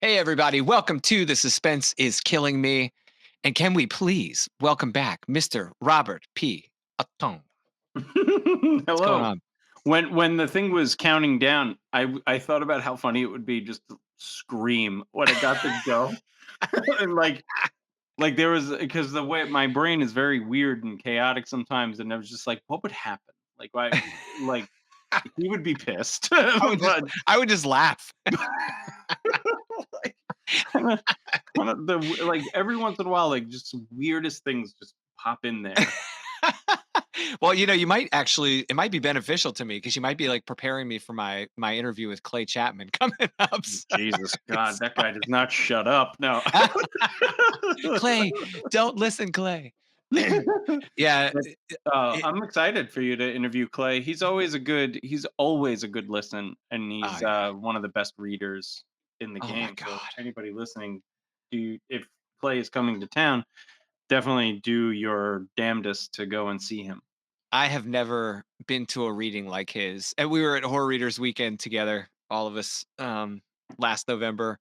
Hey, everybody. Welcome to The Suspense is Killing Me. And can we please welcome back Mr. Robert P. Ottone? What's going Hello. on? When the thing was counting down, I thought about how funny it would be just to scream when it got to go. And like there was because the way my brain is very weird and chaotic sometimes, and I was just like, what would happen? Like why like he would be pissed. I would just But I would just laugh. like one of the like every once in a while, like just weirdest things just pop in there. Well, you might actually it might be beneficial to me because you might be like preparing me for my interview with Clay Chapman coming up. Jesus God, that guy does not shut up. No. Clay, don't listen, Clay. Yeah. But, It, I'm excited for you to interview Clay. He's always a good listen, and oh he's yeah. one of the best readers in the Oh my game. So God. anybody listening, if Clay is coming to town, definitely do your damnedest to go and see him. I have never been to a reading like his. And we were at Horror Readers Weekend together, all of us, last November.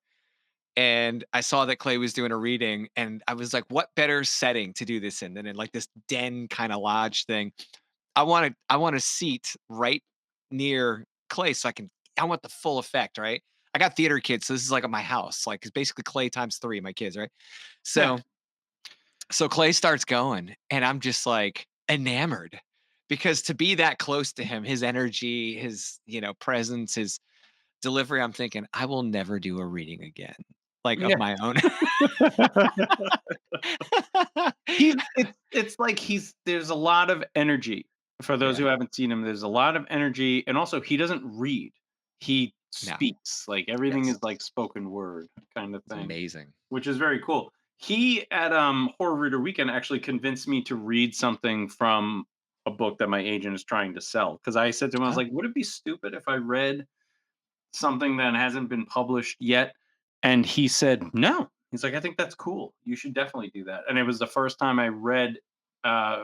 And I saw that Clay was doing a reading, and I was like, what better setting to do this in than in like this den kind of lodge thing? I want a seat right near Clay so I want the full effect, right? I got theater kids, so this is like at my house. Like it's basically Clay times three, my kids, right? Yeah, So Clay starts going, and I'm just like enamored because to be that close to him, his energy, his, presence, his delivery, I'm thinking, I will never do a reading again, like of yeah. my own. It's like there's a lot of energy. For those Yeah. who haven't seen him, there's a lot of energy, and also he doesn't read. He No. speaks. Like everything Yes. is like spoken word kind of It's thing, amazing. which is very cool. He at Horror Reader Weekend actually convinced me to read something from a book that my agent is trying to sell. Because I said to him, I was Huh? like, would it be stupid if I read something that hasn't been published yet? And he said, no. He's like, I think that's cool. You should definitely do that. And it was the first time I read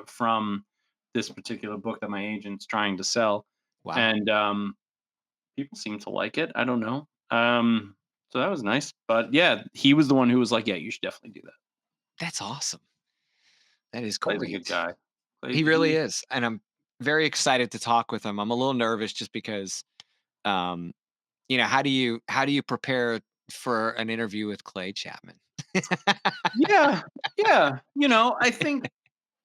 from this particular book that my agent's trying to sell. Wow. And people seem to like it. I don't know. So that was nice. But yeah, he was the one who was like, yeah, you should definitely do that. That's awesome. That is Clay's a good great. guy. Clay, He really he is, and I'm very excited to talk with him. I'm a little nervous just because, um, how do you prepare for an interview with Clay Chapman? yeah, yeah. I think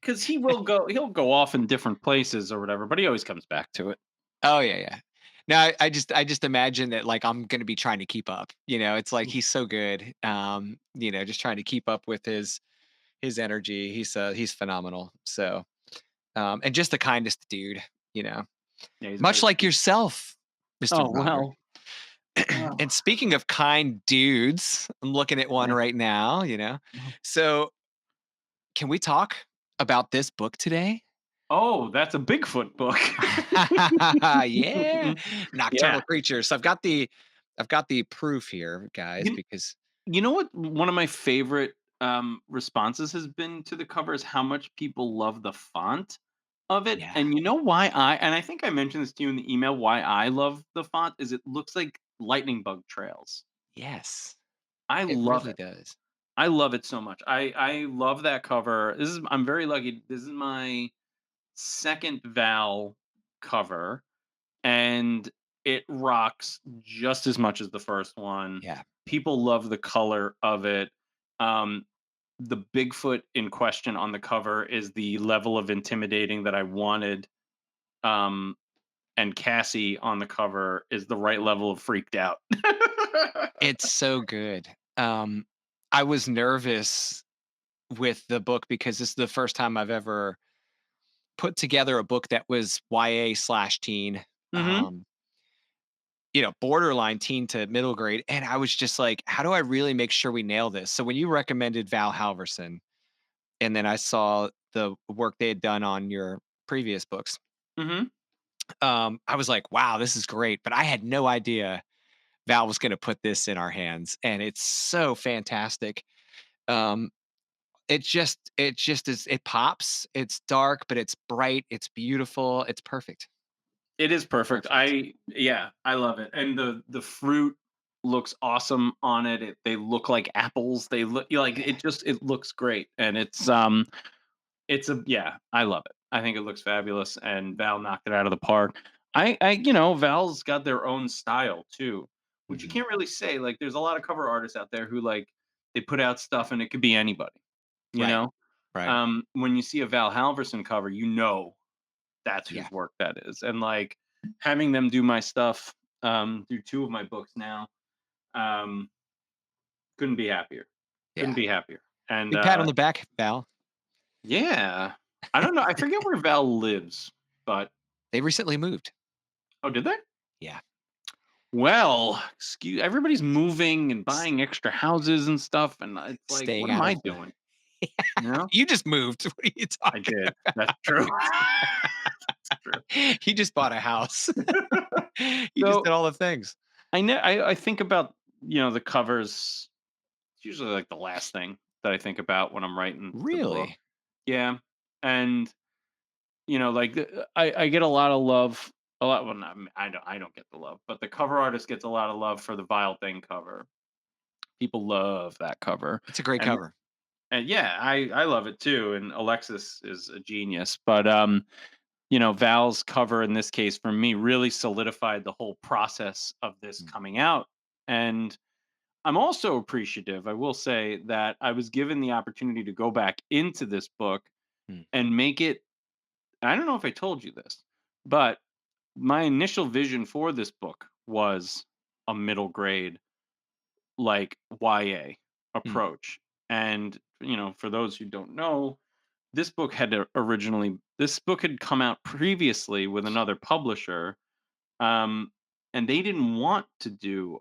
because he'll go off in different places or whatever, but he always comes back to it. Oh, yeah, yeah. No, I just imagine that, like, I'm gonna be trying to keep up, it's like he's so good, just trying to keep up with his energy. He's phenomenal, so, and just the kindest dude, you know? Yeah, he's a Much very like sweet. yourself, Mr. Oh Robert. well. Oh, And speaking of kind dudes, I'm looking at one yeah. right now. Well. So, can we talk about this book today? Oh, that's a Bigfoot book. Yeah, Yeah. Nocturnal Creatures. So I've got the proof here, guys, You, because you know what? One of my favorite responses has been to the cover is how much people love the font of it. yeah, And you know why I think I mentioned this to you in the email, why I love the font is it looks like lightning bug trails. yes, I it love really it. does. I love it so much. I love that cover. I'm very lucky. This is my second Val cover, and it rocks just as much as the first one. Yeah, People love the color of it. Um, the Bigfoot in question on the cover is the level of intimidating that I wanted. Um, and Cassie on the cover is the right level of freaked out. it's so good. I was nervous with the book because this is the first time I've ever put together a book that was YA/teen, Hmm. um, borderline teen to middle grade, and I was just like, "How do I really make sure we nail this?" So when you recommended Val Halverson, and then I saw the work they had done on your previous books, Hmm. I was like, "Wow, this is great," but I had no idea Val was gonna put this in our hands, and it's so fantastic. Um, it just is it pops, it's dark, but it's bright, it's beautiful, it's perfect. It is perfect. Perfect. Yeah, I love it. And the fruit. looks awesome on it. They look like apples. They look like Yeah. it looks great, and it's a yeah, I love it. I think it looks fabulous, and Val knocked it out of the park. Val's got their own style too, which you Mhm. can't really say. Like, there's a lot of cover artists out there who like they put out stuff and it could be anybody. You Right. know, Right. when you see a Val Halverson cover, you know that's Yeah. whose work that is. And like having them do my stuff, do two of my books now, um, couldn't be happier. Couldn't Yeah. be happier. And Big pat on the back, Val. yeah, I don't know. I forget where Val lives, but They recently moved. oh, did they? Yeah. Well, excuse everybody's moving and S buying extra houses and stuff, and it's like, Staying what am out I of the doing? You know? You just moved. What are you I talking did. about? That's true. That's true. He just bought a house. He just So did all the things. I think about the covers. It's usually like the last thing that I think about when I'm writing the book. Really? Yeah, and like I get a lot of love. A lot. Well, not, I don't get the love, but the cover artist gets a lot of love for the Vile Thing cover. People love that cover, It's a great and cover. yeah, I love it too. And Alexis is a genius, but Val's cover in this case for me really solidified the whole process of this Mm, coming out. And I'm also appreciative, I will say, that I was given the opportunity to go back into this book mm, and make it. I don't know if I told you this, but my initial vision for this book was a middle grade, like YA mm, approach. And, for those who don't know, this book had come out previously with another publisher, um, and they didn't want to do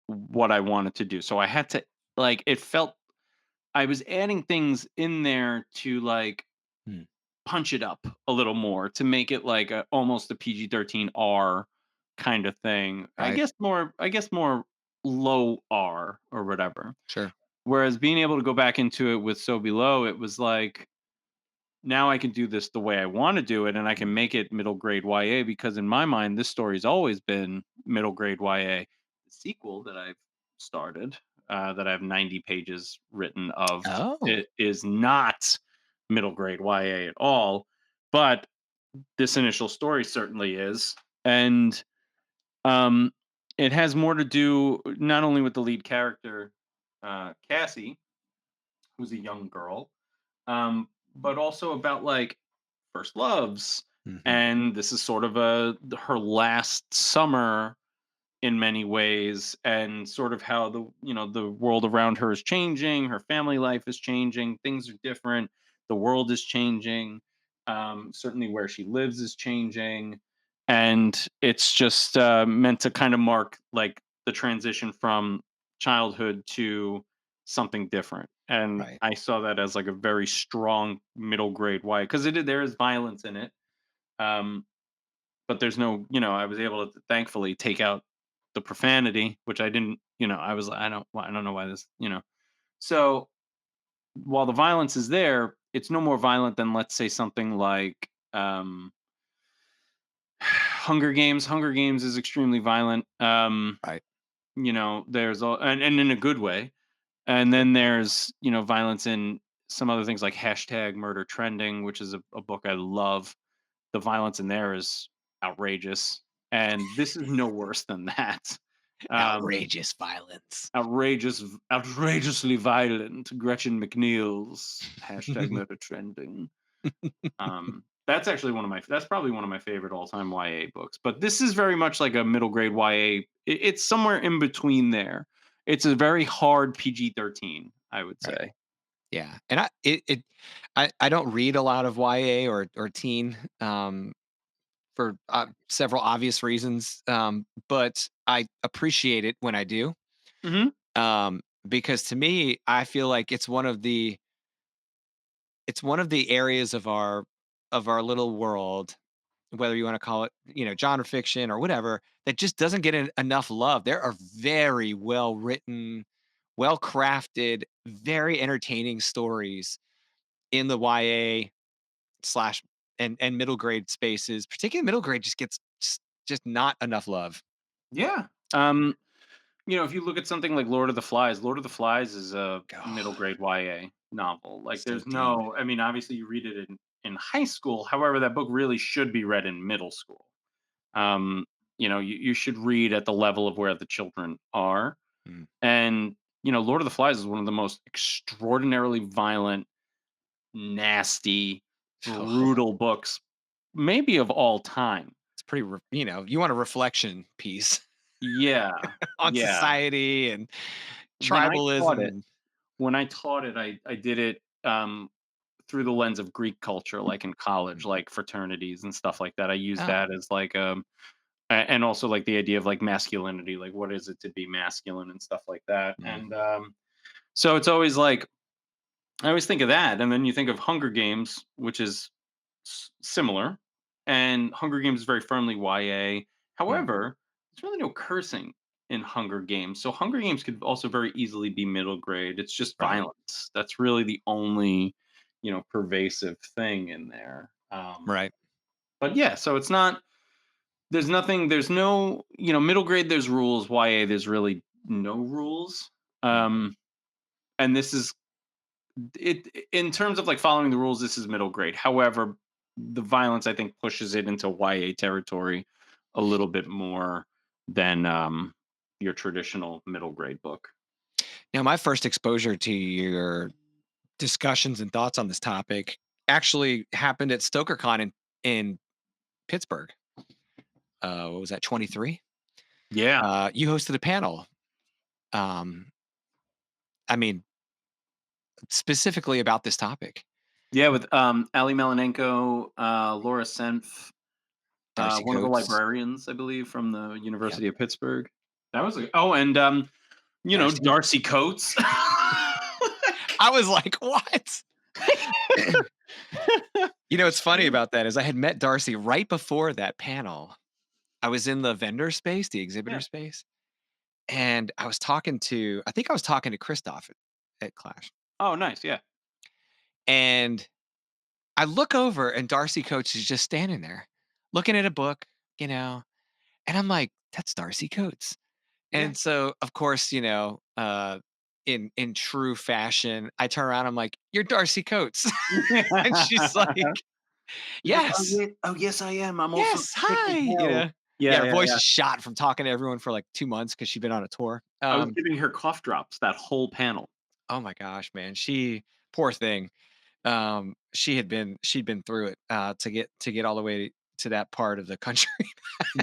what I wanted to do. So I had to, like, it felt I was adding things in there to like mm. punch it up a little more to make it like almost a PG-13 R kind of thing. Right. I guess more low R or whatever. Sure. Whereas being able to go back into it with So Below, it was like now I can do this the way I want to do it, and I can Mm, make it middle grade YA because in my mind, this story's always been middle grade YA. The sequel that I've started, that I have 90 pages written of, oh, it is not middle grade YA at all, but this initial story certainly is, and um, it has more to do not only with the lead character, Cassie, who's a young girl, but also about like first loves, mhm, and this is sort of a her last summer in many ways, and sort of how the world around her is changing, her family life is changing, things are different, the world is changing, certainly where she lives is changing, and it's just meant to kind of mark like the transition from childhood to something different. And right. I saw that as like a very strong middle grade why, because there is violence in it, um but there's no, I was able to thankfully take out the profanity, which I didn't, I was like, I don't know why this, so while the violence is there, it's no more violent than, let's say, something like Hunger Games is extremely violent. Right. There's all, and in a good way. And Sure. then there's, violence in some other things like hashtag murder trending, which is a book I love. The violence in there is outrageous, and this is no worse than that. Um, Outrageous violence. outrageously violent. Gretchen McNeil's hashtag murder trending. That's probably one of my favorite all time YA books. But this is very much like a middle grade YA. It's somewhere in between there. It's a very hard PG-13, I would Right. say. Yeah, and I don't read a lot of YA or teen, for, several obvious reasons, but I appreciate it when I do, Hmm. because to me, I feel like it's one of the areas of our little world, whether you wanna call it, genre fiction or whatever, that just doesn't get enough love. There are very well written, well crafted, very entertaining stories in the YA slash and middle grade spaces, particularly middle grade just gets just not enough love. Yeah. if you look at something like Lord of the Flies is a middle Oh, grade YA novel. Like, so there's deep. no, I mean, obviously you read it in high school. However, that book really should be read in middle school. Um, you should read at the level of where the children are. Mm. And, Lord of the Flies is one of the most extraordinarily violent, nasty, Oh, brutal books, maybe of all time. it's pretty, you want a reflection piece Yeah. on Yeah. society and When I taught tribalism it, and I did it through the lens of Greek culture, like in college, mm, like fraternities and stuff like that. I use oh, that as like and also like the idea of like masculinity, like what is it to be masculine and stuff like that. mm, And so it's always like I always think of that, and then you think of Hunger Games, which is similar, and Hunger Games is very firmly YA. mm, However, there's really no cursing in Hunger Games, so Hunger Games could also very easily be middle grade. It's just right. violence. That's really the only, pervasive thing in there. Right. But yeah, so it's not. There's nothing. There's no. Middle grade. There's rules. YA. There's really no rules. Mm. Um, and this is it in terms of like following the rules. This is middle grade. However, the violence I think pushes it into YA territory a little bit more than your traditional middle grade book. Now, my first exposure to your discussions and thoughts on this topic actually happened at StokerCon in Pittsburgh. What was that, 23? Yeah, You hosted a panel. Um, I mean, specifically about this topic. yeah, with Ali Melanenko, Laura Senf, Darcy one of the Coates. librarians, I believe, from the Yep. University of Pittsburgh. That was and Darcy. Darcy Coates. I was like, what? What's funny about that is I had met Darcy right before that panel. I was in the vendor space, the exhibitor Yeah. space, and I think I was talking to Christoph at Clash. Oh, nice. Yeah. And I look over and Darcy Coates is just standing there looking at a book, you know, and I'm like, that's Darcy Coates. Yeah. And so, of course, in true fashion, I turn around, I'm like, "You're Darcy Coates." And she's like, She's like, "Oh, "Yes, yeah. Oh, yes, I am. I'm also yes, thick as hi." hell." Yeah, Yeah, her yeah, voice yeah. is shot from talking to everyone for like 2 months because 'cause she'd been on a tour. I was giving her cough drops that whole panel. Oh my gosh, man, she poor thing. She'd been through it, to get all the way to that part of the country.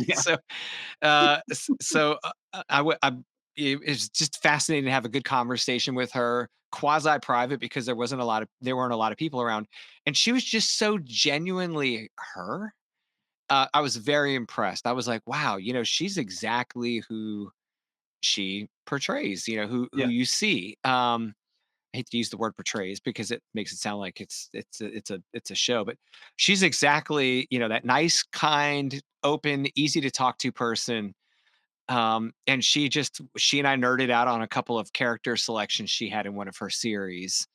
Yeah. So, it's just fascinating to have a good conversation with her, quasi private because there weren't a lot of people around, and she was just so genuinely her. I was very impressed. I was like, wow, she's exactly who she portrays. Who Yeah. you see. I hate to use the word portrays because it makes it sound like it's a show, but she's exactly, that nice, kind, open, easy to talk to person. And she and I nerded out on a couple of character selections she had in one of her series.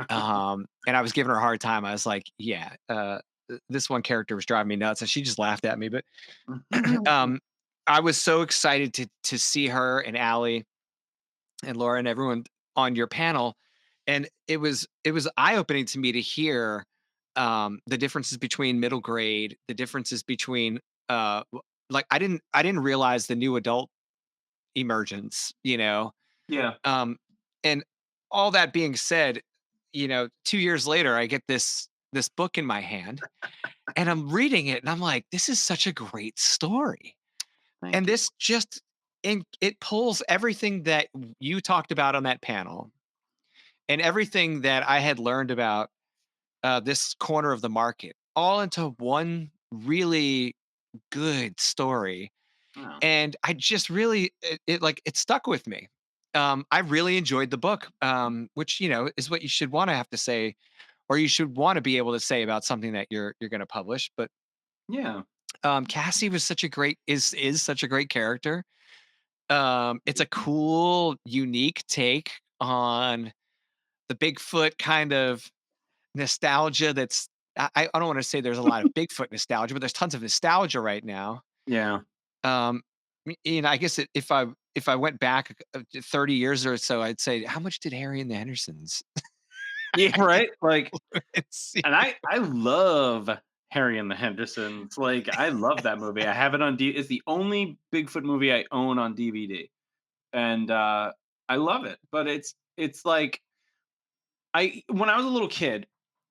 And I was giving her a hard time. I was like, yeah, this one character was driving me nuts, and she just laughed at me. But um, I was so excited to see her and Allie and Laura and everyone on your panel, and it was eye-opening to me to hear, the differences between middle grade, the differences between, like, I didn't realize the new adult emergence, Yeah. um, and all that being said, 2 years later, I get this book in my hand, and I'm reading it, and I'm like, "This is such a great story." And Thank you. this just it pulls everything that you talked about on that panel and everything that I had learned about, this corner of the market all into one really good story. Oh, And I just really it stuck with me. I really enjoyed the book, which is what you should want to have to say, or you should want to be able to say about something that you're going to publish. But yeah. Cassie was such a great is such a great character. It's a cool, unique take on the Bigfoot kind of nostalgia that's I don't wanna say there's a lot of Bigfoot nostalgia, but there's tons of nostalgia right now. Yeah. Um, I guess if I went back 30 years or so, I'd say, how much did Harry and the Hendersons Yeah, right? Like, see? and I love Harry and the Hendersons. Like, I love that movie. I have it on D it's the only Bigfoot movie I own on DVD, and, I love it, but it's like I when I was a little kid,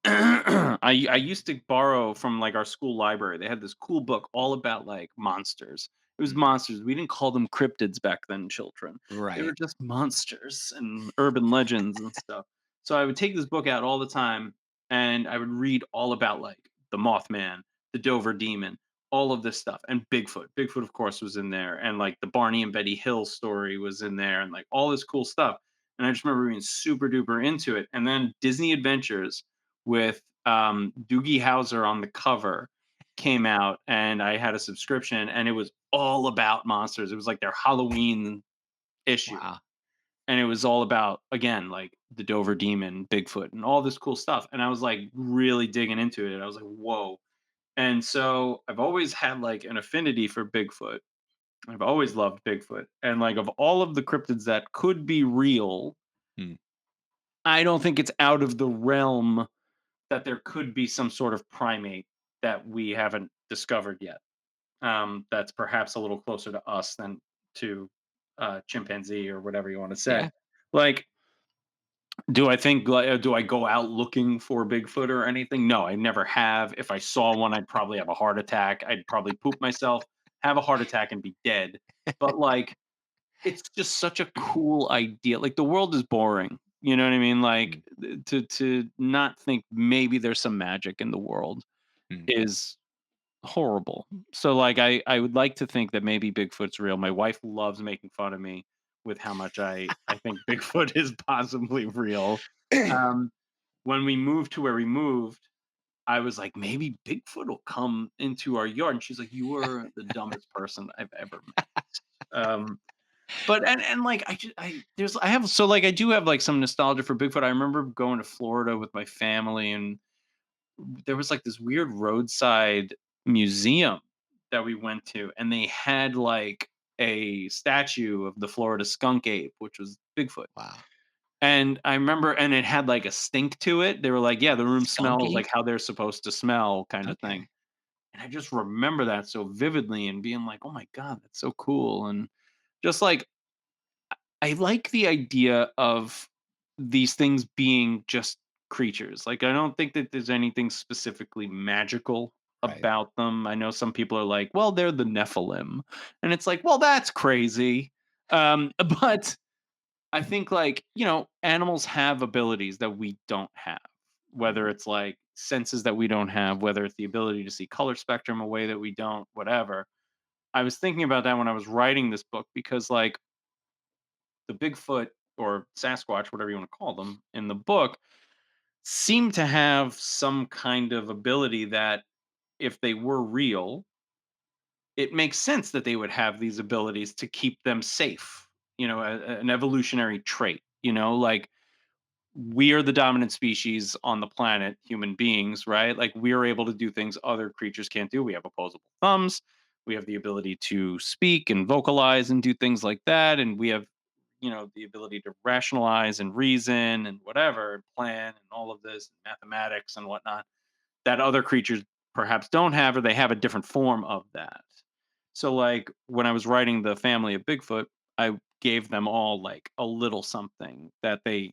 I used to borrow from, like, our school library. They had this cool book all about, like, monsters. It was Mm, monsters. We didn't call them cryptids back then, children. They were right. just monsters and urban legends and stuff. So I would take this book out all the time, and I would read all about, like, the Mothman, the Dover Demon, all of this stuff, and Bigfoot. Bigfoot, of course, was in there, and, like, the Barney and Betty Hill story was in there, and, like, all this cool stuff. And I just remember being super duper into it. And then Disney Adventures with Doogie Howser on the cover came out, and I had a subscription, and it was all about monsters. It was like their Halloween issue, Wow. and it was all about, again, like the Dover Demon, Bigfoot, and all this cool stuff. And I was like really digging into it. I was like, whoa. And so I've always had like an affinity for Bigfoot. I've always loved Bigfoot. And like of all of the cryptids that could be real, Mm, I don't think it's out of the realm that there could be some sort of primate that we haven't discovered yet. That's perhaps a little closer to us than to chimpanzee or whatever you want to say. yeah. Like, do I go out looking for Bigfoot or anything? No, I never have. If I saw one, I'd probably have a heart attack. I'd probably poop myself, have a heart attack, and be dead. But like, it's just such a cool idea. Like the world is boring. You know what I mean? Like Mm, to not think maybe there's some magic in the world mm. is horrible. So like I would like to think that maybe Bigfoot's real. My wife loves making fun of me with how much I think Bigfoot is possibly real. Um when we moved to where we moved, I was like, maybe Bigfoot will come into our yard. And she's like, you are the dumbest person I've ever met. But and like I just I there's I have so like I do have like some nostalgia for Bigfoot. I remember going to Florida with my family, and there was like this weird roadside museum that we went to, and they had like a statue of the Florida skunk ape, which was Bigfoot. Wow. And I remember, and it had like a stink to it. They were like, yeah, the room Skunk smells ape? like how they're supposed to smell, kind of thing. Okay. And I just remember that so vividly and being like, oh my God, that's so cool. And just like I like the idea of these things being just creatures. Like, I don't think that there's anything specifically magical Right. about them. I know some people are like, well, they're the Nephilim. And it's like, well, that's crazy. But I think, like, animals have abilities that we don't have, whether it's like senses that we don't have, whether it's the ability to see color spectrum a way that we don't, whatever. I was thinking about that when I was writing this book because, like, the Bigfoot or Sasquatch, whatever you want to call them, in the book seem to have some kind of ability that if they were real, it makes sense that they would have these abilities to keep them safe. An evolutionary trait, like we are the dominant species on the planet, human beings, right? Like we are able to do things other creatures can't do. We have opposable thumbs. We have the ability to speak and vocalize and do things like that. And we have, the ability to rationalize and reason and whatever, and plan and all of this, mathematics and whatnot that other creatures perhaps don't have, or they have a different form of that. So, like, when I was writing the family of Bigfoot, I gave them all like a little something that they,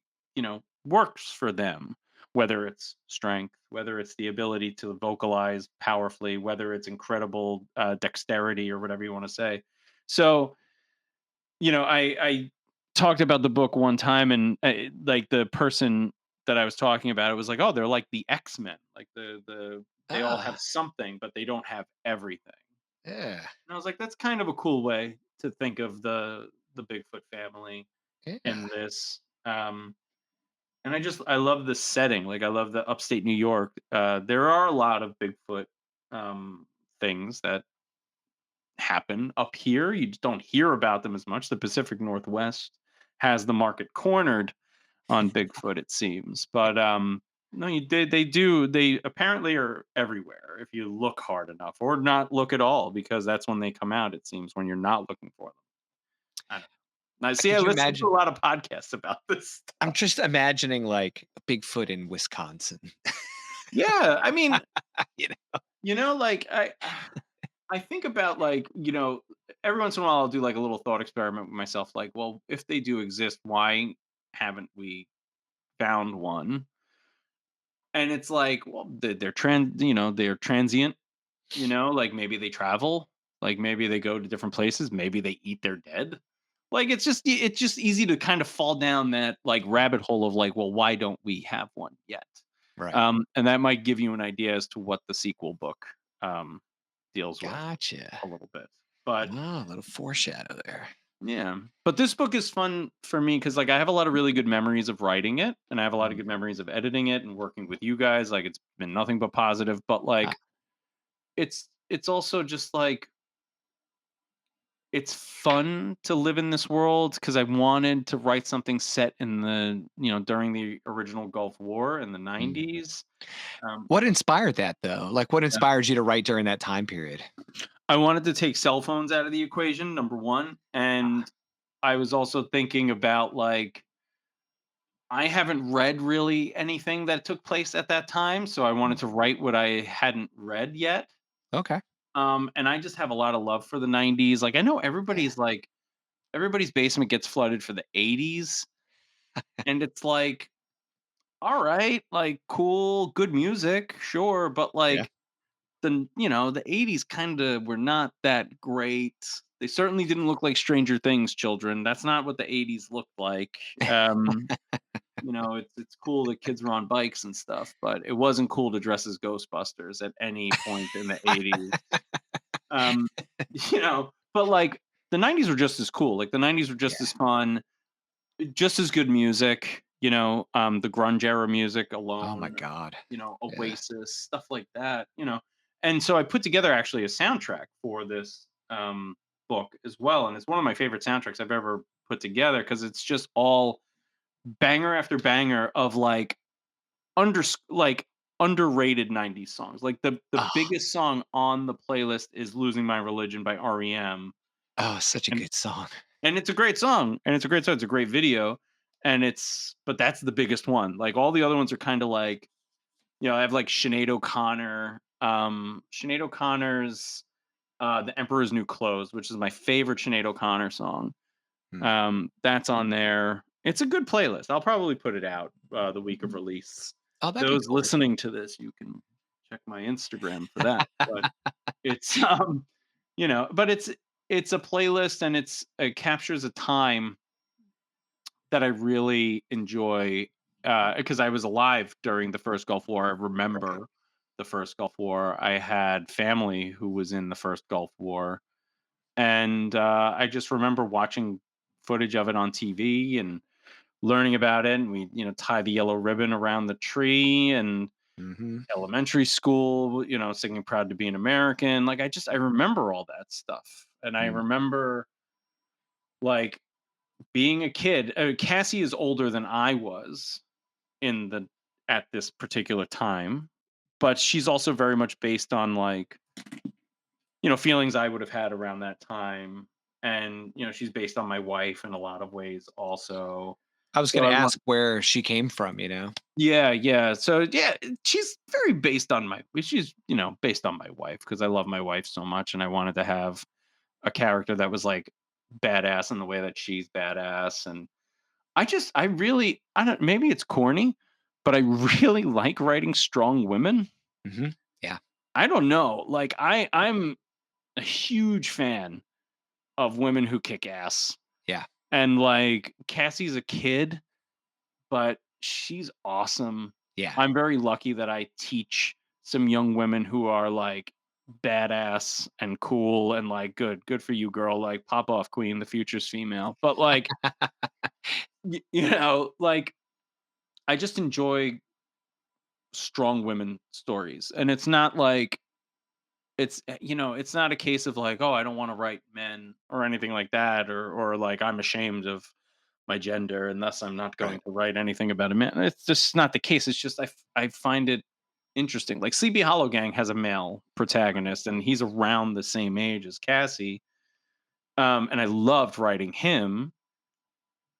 works for them, whether it's strength, whether it's the ability to vocalize powerfully, whether it's incredible dexterity or whatever you want to say. So, I talked about the book one time, and like the person that I was talking about, it was like, oh, they're like the X-Men, like they all have Ah, something, but they don't have everything. yeah. And I was like, that's kind of a cool way to think of the Bigfoot family Yeah. in this. And I love the setting. Like I love the upstate New York. There are a lot of Bigfoot things that happen up here. You just don't hear about them as much. The Pacific Northwest has the market cornered on Bigfoot, it seems. But No, you did. They do. They apparently are everywhere if you look hard enough, or not look at all, because that's when they come out. It seems when you're not looking for them. I don't know. Now, see, I Could you listen to imagine? a lot of podcasts about this I'm stuff. just imagining like Bigfoot in Wisconsin. Yeah, I mean, You know? like I think about, like, every once in a while I'll do like a little thought experiment with myself, like, well, if they do exist, why haven't we found one? And it's like, well, they're transient. Like, maybe they travel, like, maybe they go to different places, maybe they eat their dead. Like, it's just easy to kind of fall down that, like, rabbit hole of, like, well, why don't we have one yet? Right. And that might give you an idea as to what the sequel book um, deals with Gotcha. a little bit. But Oh, a little foreshadow there. yeah, but this book is fun for me because, like, I have a lot of really good memories of writing it, and I have a lot of Mm. good memories of editing it and working with you guys. Like, it's been nothing but positive. But, Ah, like, it's also just like, it's fun to live in this world because I wanted to write something set in during the original Gulf War in the mm. 90s. Um, What inspired that though? Like what yeah. inspired you to write during that time period? I wanted to take cell phones out of the equation, number one. And I was also thinking about, like, I haven't read really anything that took place at that time. So I wanted Mm. to write what I hadn't read yet. Okay. And I just have a lot of love for the 90s. Like, I know Yeah. everybody's basement gets flooded for the 80s. And it's like, all right, like, cool, good music, sure. But, Yeah. like, the 80s kind of were not that great. They certainly didn't look like Stranger Things children. That's not what the 80s looked like. It's cool that kids were on bikes and stuff, but it wasn't cool to dress as Ghostbusters at any point in the 80s. Um, but, like, the 90s were just as cool. Like, the 90s were just Yeah. as fun, just as good music, the grunge era music Oh my alone, god. Yeah. Oasis, stuff like that. And so I put together actually a soundtrack for this book as well. And it's one of my favorite soundtracks I've ever put together because it's just all banger after banger of, like, like, underrated 90s songs. Like, the Oh, biggest song on the playlist is Losing My Religion by REM. oh, such a And good song. and it's a great song, and it's a great song, it's a great video, but that's the biggest one. Like, all the other ones are kinda like, I have, like, Sinead O'Connor's, The Emperor's New Clothes, which is my favorite Sinead O'Connor song. Mm. That's on there. It's a good playlist. I'll probably put it out, the week of release. Oh, that'd be Those cool. listening to this, you can check my Instagram for that. But it's, but it's a playlist, and it captures a time that I really enjoy, because I was alive during the first Gulf War. I Right. remember the first Gulf War. I had family who was in the first Gulf War, and I just remember watching footage of it on TV and learning about it. And we, tie the yellow ribbon around the tree, and Mhm. elementary school, singing "Proud to be an American." Like, I remember all that stuff, and I Mm. remember, like, being a kid. Cassie is older than I was in the at this particular time, but she's also very much based on, like, feelings I would have had around that time. And, she's based on my wife in a lot of ways also. I was So gonna I want ask where she came from, you know? Yeah, yeah. So, yeah, she's very based on my wife because I love my wife so much, and I wanted to have a character that was, like, badass in the way that she's badass. And I really, I don't, maybe it's corny, but I really like writing strong women. Mhm. Yeah. I don't know. Like, I'm a huge fan of women who kick ass. Yeah. And, like, Cassie's a kid, but she's awesome. Yeah. I'm very lucky that I teach some young women who are, like, badass and cool and, like, good for you, girl. Like, pop off, queen. The future's female. But, like, like, I just enjoy strong women stories. And it's not like, it's not a case of, like, oh, I don't want to write men or anything like that, or like, I'm ashamed of my gender, and thus I'm not going Right. to write anything about a man. It's just not the case. It's just I find it interesting. Like Sleepy Hollow Gang has a male protagonist, and he's around the same age as Cassie. And I loved writing him.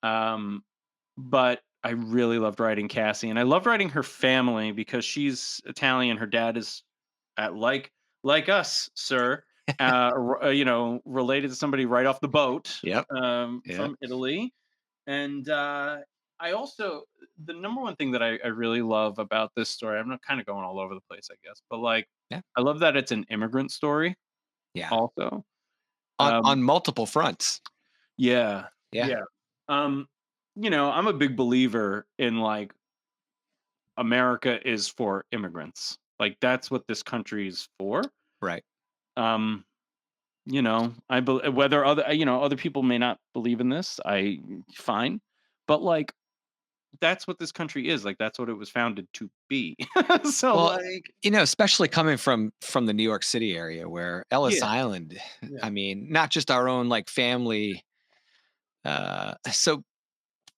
Um, but I really loved writing Cassie, and I loved writing her family because she's Italian. Her dad is like us, sir. Related to somebody right off the boat Yep. Yep. from Italy. And I also the number one thing that I really love about this story, I'm not kind of going all over the place, I guess, but like Yeah. I love that it's an immigrant story Yeah. also. On Um, multiple fronts. yeah, Yeah. yeah. Um, I'm a big believer in like America is for immigrants. Like that's what this country is for. Right. Um, whether other people may not believe in this, I fine, but like that's what this country is. Like that's what it was founded to be. So Well, like, especially coming from the New York City area where Ellis yeah, Island, yeah, I mean, not just our own like family. So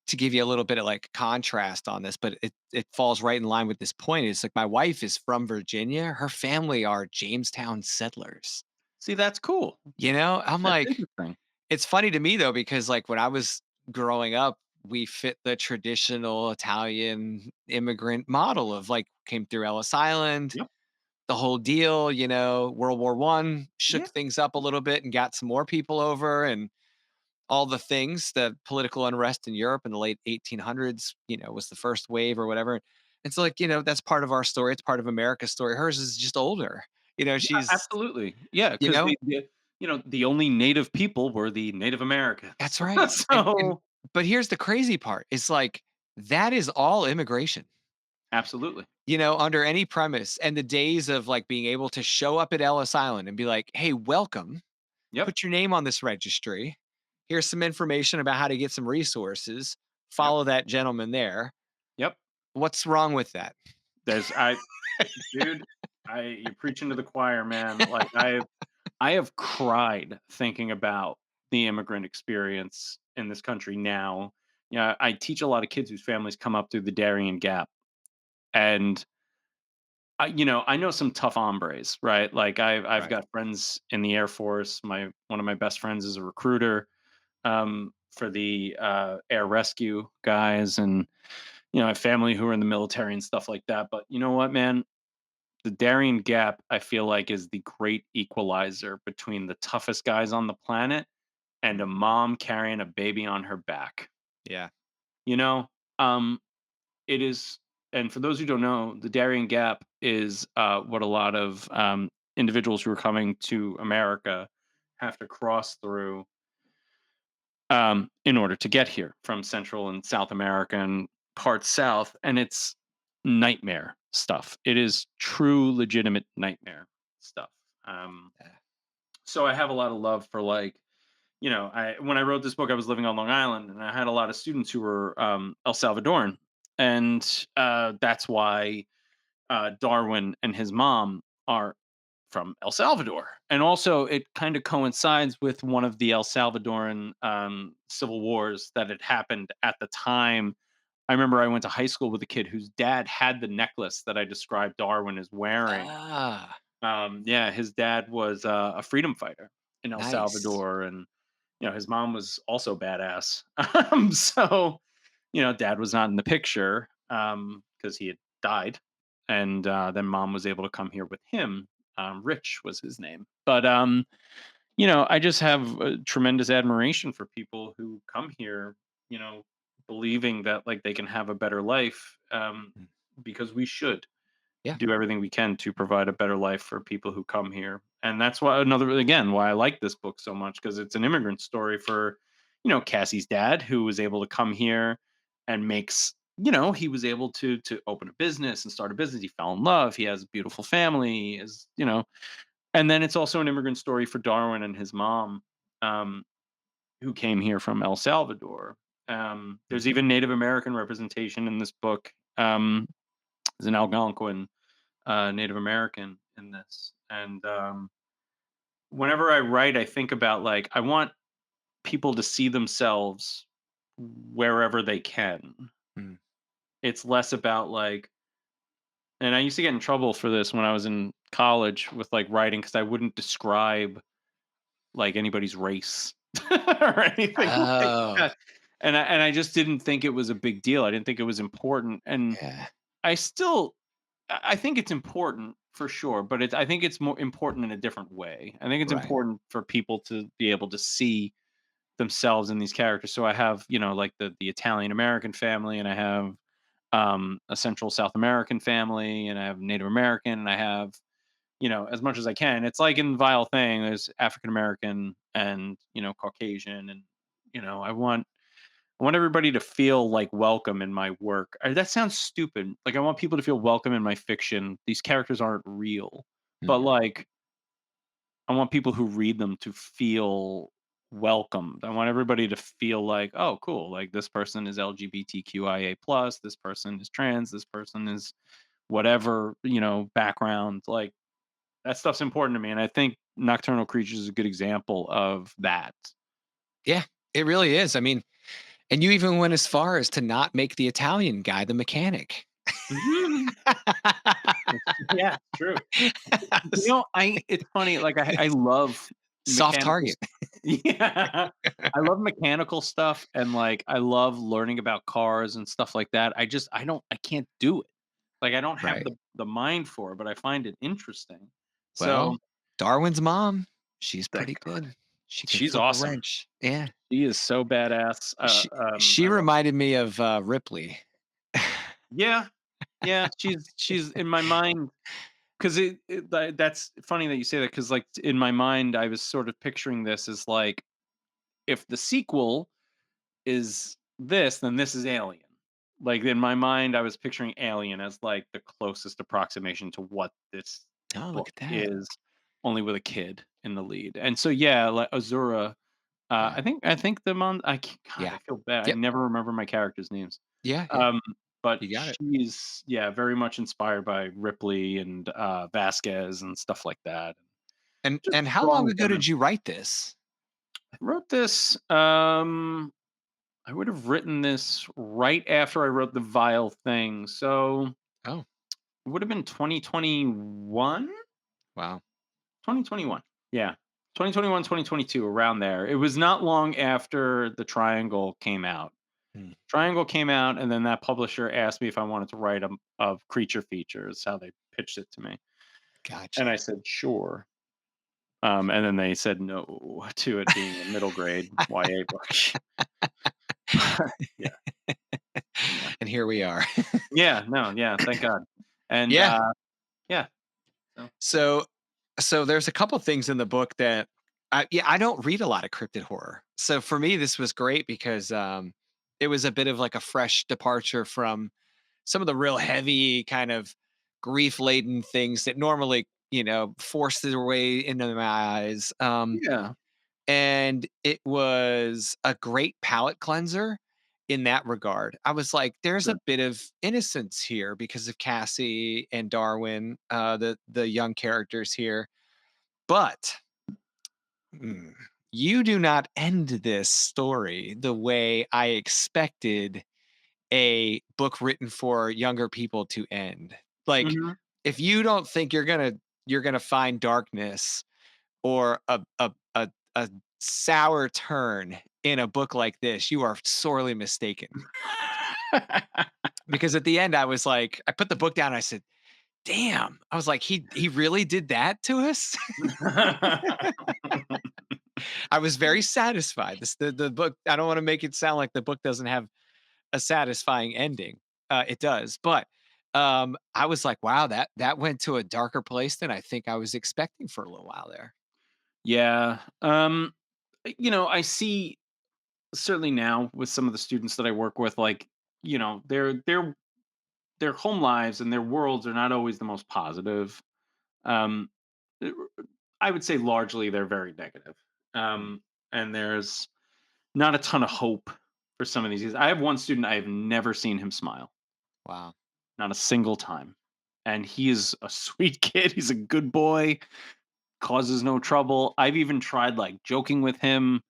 to give you a little bit of like contrast on this, but it falls right in line with this point. Is like my wife is from Virginia. Her family are Jamestown settlers. see, that's cool. I'm That's like, interesting. it's funny to me though, because like when I was growing up, we fit the traditional Italian immigrant model of like came through Ellis Island, Yep. the whole deal, World War One shook Yeah. things up a little bit and got some more people over and all the things, the political unrest in Europe in the late 1800s, was the first wave or whatever. It's like, that's part of our story. It's part of America's story. Hers is just older. She's, Absolutely. Yeah, you because know, the only native people were the Native Americans. that's right. And So but here's the crazy part. It's like that is all immigration. absolutely. Under any premise and the days of like being able to show up at Ellis Island and be like, "Hey, welcome. Yep. Put your name on this registry. Here's some information about how to get some resources. Yep. Follow that gentleman there." Yep. What's wrong with that? There's I dude, you're preaching to the choir, man. Like I have cried thinking about the immigrant experience in this country now. Yeah, I teach a lot of kids whose families come up through the Darien Gap, and I know some tough hombres, right? Like I've Right. got friends in the Air Force. My One of my best friends is a recruiter for the air rescue guys, and I have family who are in the military and stuff like that. But you know what, man? The Darien Gap, I feel like, is the great equalizer between the toughest guys on the planet and a mom carrying a baby on her back. Yeah. You know, um, it is, and for those who don't know, the Darien Gap is what a lot of individuals who are coming to America have to cross through in order to get here from Central and South America and parts south. And it's nightmare stuff. It is true, legitimate nightmare stuff. Um, Yeah. so I have a lot of love for like, I when I wrote this book, I was living on Long Island, and I had a lot of students who were El Salvadoran, and that's why Darwin and his mom are from El Salvador. And also, it kind of coincides with one of the El Salvadoran civil wars that had happened at the time. I remember I went to high school with a kid whose dad had the necklace that I described Darwin as wearing. Ah, Yeah, his dad was a freedom fighter in El nice. Salvador, and his mom was also badass. So dad was not in the picture because he had died, and then mom was able to come here with him. Rich was his name, but I just have a tremendous admiration for people who come here, you know, believing that like they can have a better life, Mm. because we should Yeah. do everything we can to provide a better life for people who come here. And that's why why I like this book so much, because it's an immigrant story for, Cassie's dad, who was able to come here and he was able to open a business and start a business. He fell in love. He has a beautiful family, and then it's also an immigrant story for Darwin and his mom, um, who came here from El Salvador. There's Mhm. even Native American representation in this book. There's an Algonquin Native American in this. And whenever I write, I think about like I want people to see themselves wherever they can. Mm. It's less about like, and I used to get in trouble for this when I was in college with like writing because I wouldn't describe like anybody's race or anything like Oh, that. And I just didn't think it was a big deal. I didn't think it was important. And yeah. I still I think it's important for sure, but I think it's more important in a different way. I think it's Right. important for people to be able to see themselves in these characters. So I have, like the Italian American family, and I have a Central South American family, and I have Native American, and I have, as much as I can. It's like in Vile Thing, there's African American and, Caucasian, and I want everybody to feel like welcome in my work. That sounds stupid. Like I want people to feel welcome in my fiction. These characters aren't real, but Mm. like I want people who read them to feel welcomed. I want everybody to feel like, oh, cool. Like this person is LGBTQIA plus. This person is trans. This person is whatever background. Like that stuff's important to me, and I think Nocturnal Creatures is a good example of that. Yeah, it really is. I mean, and you even went as far as to not make the Italian guy the mechanic. Mhm. Yeah, true. I it's funny, like, I love Soft mechanical target. s Yeah. I love mechanical stuff, and, like, I love learning about cars and stuff like that. I can't do it. Like, I don't have Right. the mind for it, but I find it interesting. So, Well, Darwin's mom, she's thank pretty God. good. She can She's flip a awesome. wrench. Yeah. She is so badass. She I love reminded me of, Ripley. Yeah. Yeah, she's in my mind. 'Cause that's funny that you say that. Because like, in my mind, I was sort of picturing this as, like, if the sequel is this, then this is Alien. Like, in my mind, I was picturing Alien as, like, the closest approximation to what this Oh, look book at that. is, only with a kid in the lead. And so, yeah, like Azura, Yeah. I think the mon God, Yeah. I feel bad. I Yep. never remember my characters' names. Yeah, yeah. Um, but You got it. she's, yeah, very much inspired by Ripley and, Vasquez and stuff like that. Just And how long strong ago women. did you write this? I wrote this, I would have written this right after I wrote The Vile Thing, so Oh, it would have been 2021? wow. 2021. Yeah. 2021, 2022, around there. It was not long after The Triangle came out. Mm, Triangle came out, and then that publisher asked me if I wanted to write a creature feature, is how they pitched it to me. And I gotcha. said, "Sure." And then they said no to it being a middle grade YA book. Yeah, yeah. And here we are. Yeah, no, yeah, thank God. And, Yeah. yeah, so So there's a couple things in the book that I don't read a lot of cryptid horror. So for me, this was great because it was a bit of like a fresh departure from some of the real heavy kind of grief laden things that normally, force their way into my eyes. yeah, And it was a great palate cleanser in that regard. I was like, there's a good. bit of innocence here because of Cassie and Darwin, the young characters here. But mm, you do not end this story the way I expected a book written for younger people to end. Like, Mhm. if you don't think you're gonna find darkness or a sour turn in a book like this, you are sorely mistaken. Because at the end, I was like, I put the book down. And I said, "Damn!" I was like, "He really did that to us." I was very satisfied. The book. I don't want to make it sound like the book doesn't have a satisfying ending. It does, but I was like, "Wow, that went to a darker place than I think I was expecting for a little while there." Yeah, I see, certainly now with some of the students that I work with, like, their home lives and their worlds are not always the most positive. Um, uh, I would say largely they're very negative. Mm, And there's not a ton of hope for some of these. I have one student, I have never seen him smile, wow. not a single time. And he is a sweet kid. He's a good boy, causes no trouble. I've even tried like joking with him,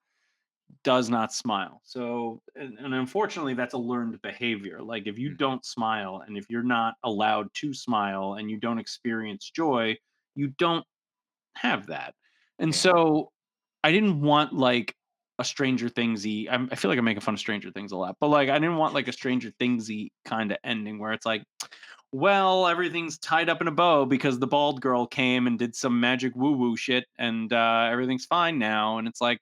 does not smile. So, and unfortunately, that's a learned behavior. Like, if you Mhm. don't smile and if you're not allowed to smile and you don't experience joy, you don't have that. And Yeah. so I didn't want like a Stranger Thingsy. I feel like I'm making fun of Stranger Things a lot, but like I didn't want like a Stranger Thingsy kind of ending where it's like, well, everything's tied up in a bow because the bald girl came and did some magic woo woo shit, and everything's fine now. And it's like,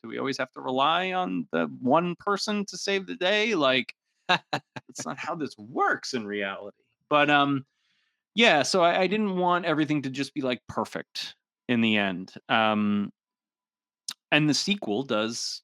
do we always have to rely on the one person to save the day? Like, it's not how this works in reality. But yeah, so I didn't want everything to just be like perfect in the end. And the sequel does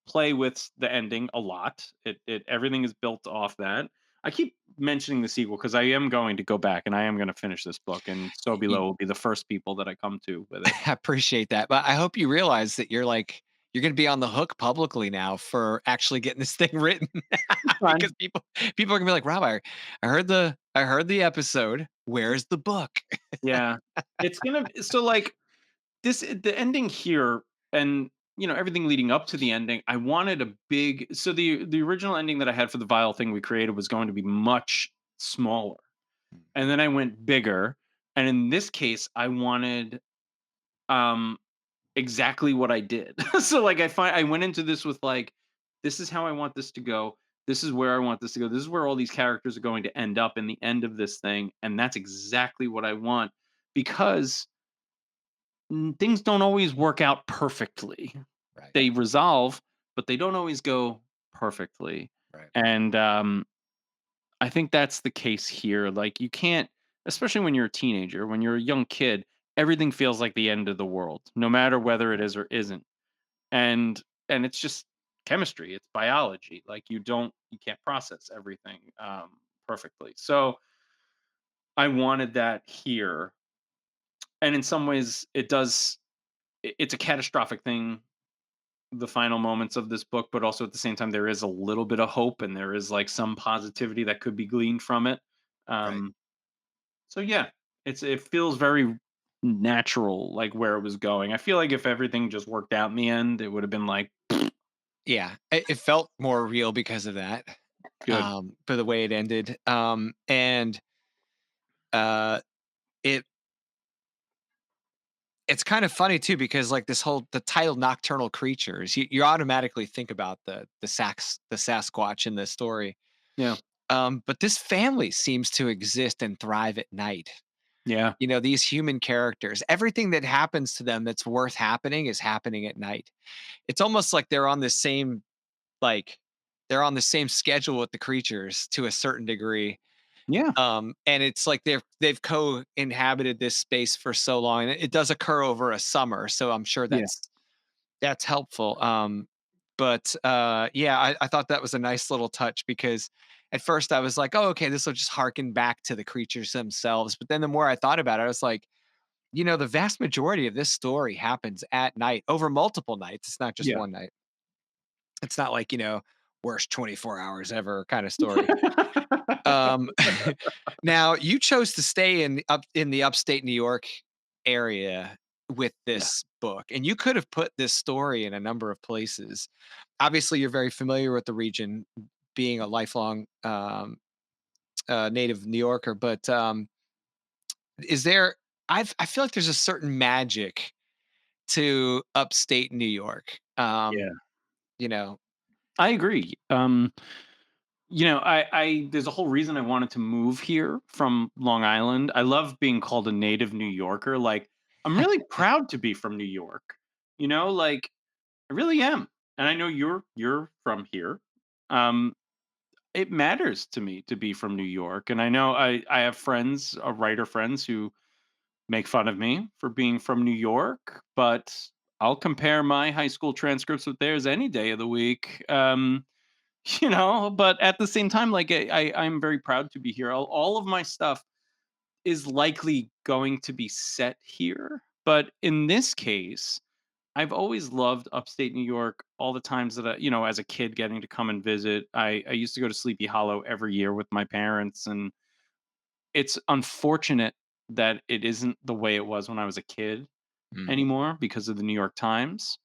play with the ending a lot. It everything is built off that. I keep mentioning the sequel because I am going to go back and I am going to finish this book, and So Y Below will be the first people that I come to with it. I appreciate that, but I hope you realize that you're gonna be on the hook publicly now for actually getting this thing written because Fun. people are gonna be like, "Rob, I heard the episode. Where's the book?" Yeah. It's gonna so like this the ending here and everything leading up to the ending, I wanted a big so the original ending that I had for the Vile thing we created was going to be much smaller. And then I went bigger. And in this case, I wanted um exactly what I did. So like I went into this with like, this is how I want this to go. This is where I want this to go. This is where all these characters are going to end up in the end of this thing. And that's exactly what I want because things don't always work out perfectly. Right, They resolve, but they don't always go perfectly. right. And I think that's the case here. Like you can't, especially when you're a teenager, when you're a young kid, everything feels like the end of the world, no matter whether it is or isn't. And it's just chemistry, it's biology. Like you can't process everything perfectly. So I wanted that here. And in some ways it does it's a catastrophic thing, the final moments of this book, but also at the same time there is a little bit of hope and there is like some positivity that could be gleaned from it. Right. Um So yeah, it feels very natural, like where it was going. I feel like if everything just worked out in the end, it would have been like Yeah, it felt more real because of that, good. for the way it ended, and, uh, it it's kind of funny too because, like, the title Nocturnal Creatures, you automatically think about the Sasquatch in the story, Yeah, but this family seems to exist and thrive at night. yeah, You know, these human characters, everything that happens to them that's worth happening is happening at night. It's almost like like, they're on the same schedule with the creatures to a certain degree. yeah, And it's like they've co-inhabited this space for so long. And it does occur over a summer, so I'm sure yeah, that's helpful. But yeah, I thought that was a nice little touch because at first I was like, oh, okay, this will just harken back to the creatures themselves. But then the more I thought about it, I was like, the vast majority of this story happens at night over multiple nights. It's not just yeah. one night. It's not like, worst 24 hours ever kind of story. Um, now you chose to stay in the upstate New York area with Yeah, this book, and you could have put this story in a number of places. Obviously, you're very familiar with the region, being a lifelong native New Yorker. But is there? I feel like there's a certain magic to upstate New York. yeah. You know, I agree. I there's a whole reason I wanted to move here from Long Island. I love being called a native New Yorker. Like I'm really proud to be from New York. Like I really am. And I know you're from here. Um it matters to me to be from New York. And I know I have friends, writer friends who make fun of me for being from New York, but I'll compare my high school transcripts with theirs any day of the week. But at the same time, like I'm very proud to be here. All of my stuff is likely going to be set here. But in this case, I've always loved upstate New York. All the times that as a kid getting to come and visit, I used to go to Sleepy Hollow every year with my parents, and it's unfortunate that it isn't the way it was when I was a kid Mm, anymore because of the New York Times.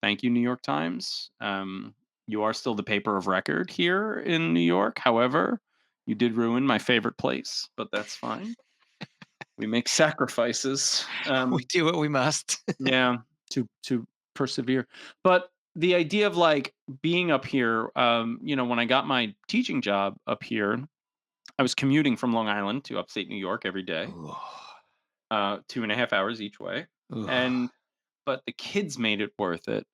Thank you, New York Times. You are still the paper of record here in New York. However, you did ruin my favorite place, but that's fine. We make sacrifices. We do what we must. Yeah, to persevere. But the idea of like being up here, when I got my teaching job up here, I was commuting from Long Island to upstate New York every day, Ooh, 2.5 hours each way. ooh, And but the kids made it worth it,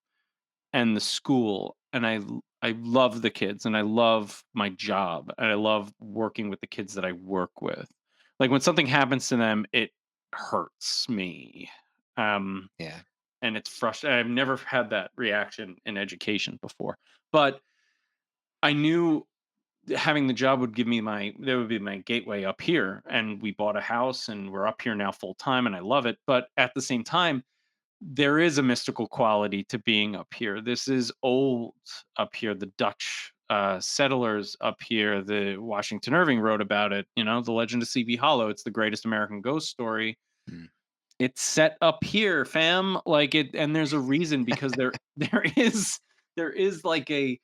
and the school, and I love the kids, and I love my job, and I love working with the kids that I work with. Like when something happens to them, it hurts me. Um, yeah, and it's frustrating. I've never had that reaction in education before, but I knew having the job would give me my that would be my gateway up here, and we bought a house, and we're up here now full time, and I love it. But at the same time, there is a mystical quality to being up here. This is old up here. The Dutch settlers up here, the Washington Irving wrote about it. The Legend of C.B. Hollow. It's the greatest American ghost story. mm, It's set up here, fam. Like it, and there's a reason because there is like a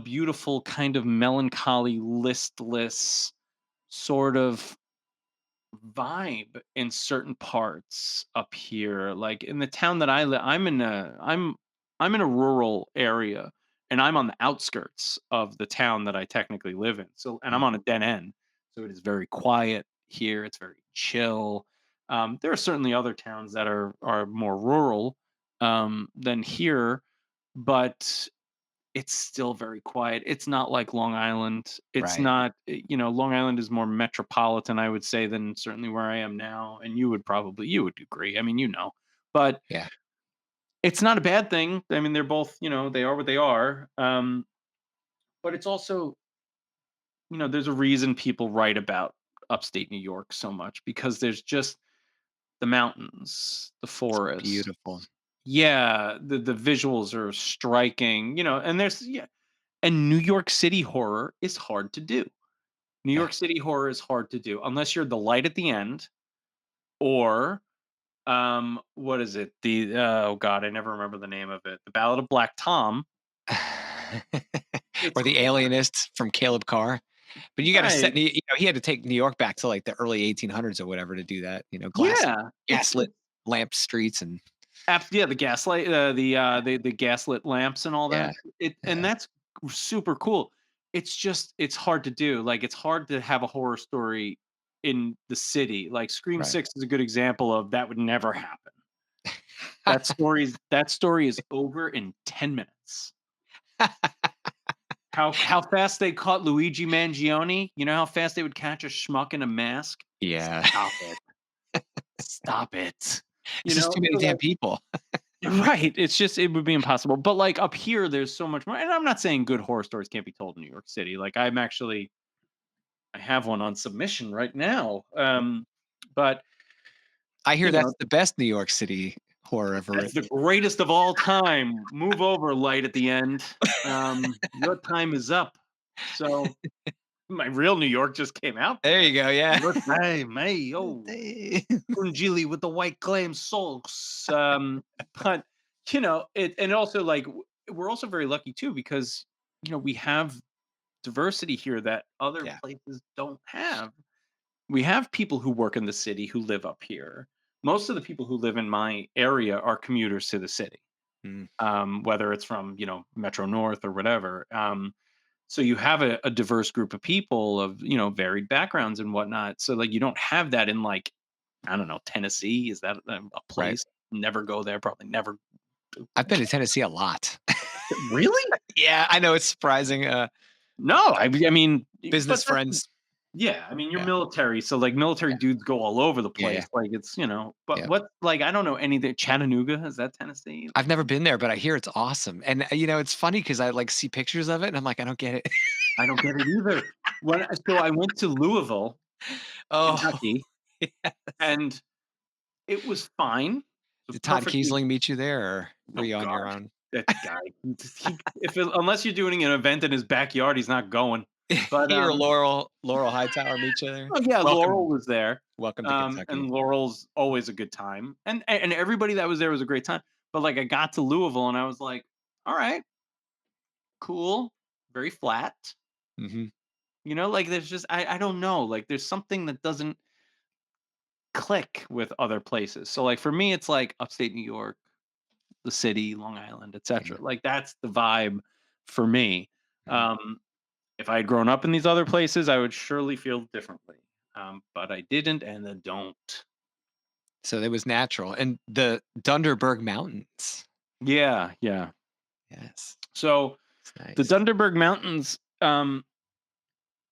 beautiful kind of melancholy, listless sort of vibe in certain parts up here. Like in the town that I live, I'm in a rural area, and I'm on the outskirts of the town that I technically live in. So, and I'm mm, on a dead end, so it is very quiet here. It's very chill. There are certainly other towns that are more rural than here, but it's still very quiet. It's not like Long Island. It's right, not, Long Island is more metropolitan, I would say, than certainly where I am now. And you would agree. I mean, but yeah, it's not a bad thing. I mean, they're both, they are what they are. But it's also, there's a reason people write about upstate New York so much because there's just the mountains, the it's forests. beautiful, Yeah, the visuals are striking, and there's yeah, and New York City horror is hard to do. New yeah. York City horror is hard to do unless you're the light at the end or what is it? Oh god, I never remember the name of it. The Ballad of Black Tom. It's Or The hard. Alienist from Caleb Carr. But you gotta Right. set he had to take New York back to, like, the early 1800s or whatever to do that, Yeah. gaslit lamp streets and Yeah, the gaslight the gaslit lamps and all yeah, that. And yeah, that's super cool. It's hard to do. Like it's hard to have a horror story in the city. Like Scream right. 6 is a good example of that would never happen. That story is over in 10 minutes. How fast they caught Luigi Mangione? You know how fast they would catch a schmuck in a mask? Yeah. Stop it. Stop it. It's just too many So damn like people. right, it would be impossible. But like up here, there's so much more. And I'm not saying good horror stories can't be told in New York City. Like I have one on submission right now. But I hear you know, that's the best New York City horror ever that's the written. greatest of all time. Move over, light at the end. Your time is up. So my real New York just came out There there. you go, yeah. Your time, hey, oh, They Punjili with the white clam sauce. But it, and also like we're also very lucky too because we have diversity here that other Yeah. places don't have. We have people who work in the city who live up here. Most of the people who live in my area are commuters to the city, Mm, whether it's from Metro North or whatever. So you have a diverse group of people of varied backgrounds and whatnot. So like you don't have that in like I don't know Tennessee. Is that a right. place? Never go there. Probably never. I've been to Tennessee a lot. Really? Yeah, I know it's surprising, No, I mean, but business that's friends. yeah. I mean, you're Yeah, military, so like military yeah, dudes go all over the yeah, yeah, place. Like it's but yeah. what like I don't know anything. Chattanooga is that Tennessee? I've never been there, but I hear it's awesome, and, it's funny because I, like, see pictures of it, and I'm like, "I don't get it." I don't get it either. So I went to Louisville, Oh, Kentucky, yeah. and it was fine. It was Did Todd perfectly. Kiesling meet you there, or were Oh you on your God, own? that guy. Unless you're doing an event in his backyard, he's not going. But He or Laurel Hightower meet you there? oh yeah, Laurel Welcome was there, welcome to and Kentucky. Laurel's always a good time, and everybody that was there was a great time. But like I got to Louisville and I was like, all right, cool, very flat. Mhm. You know, like there's just I don't know, like there's something that doesn't click with other places. So like for me, it's like upstate New York, the city, Long Island, etc. Mhm. Like that's the vibe for me. Mhm. If I had grown up in these other places, I would surely feel differently. But I didn't and I don't. So it was natural. And the Dunderberg Mountains. Yeah, yeah. Yes. So It's the nice. Dunderberg Mountains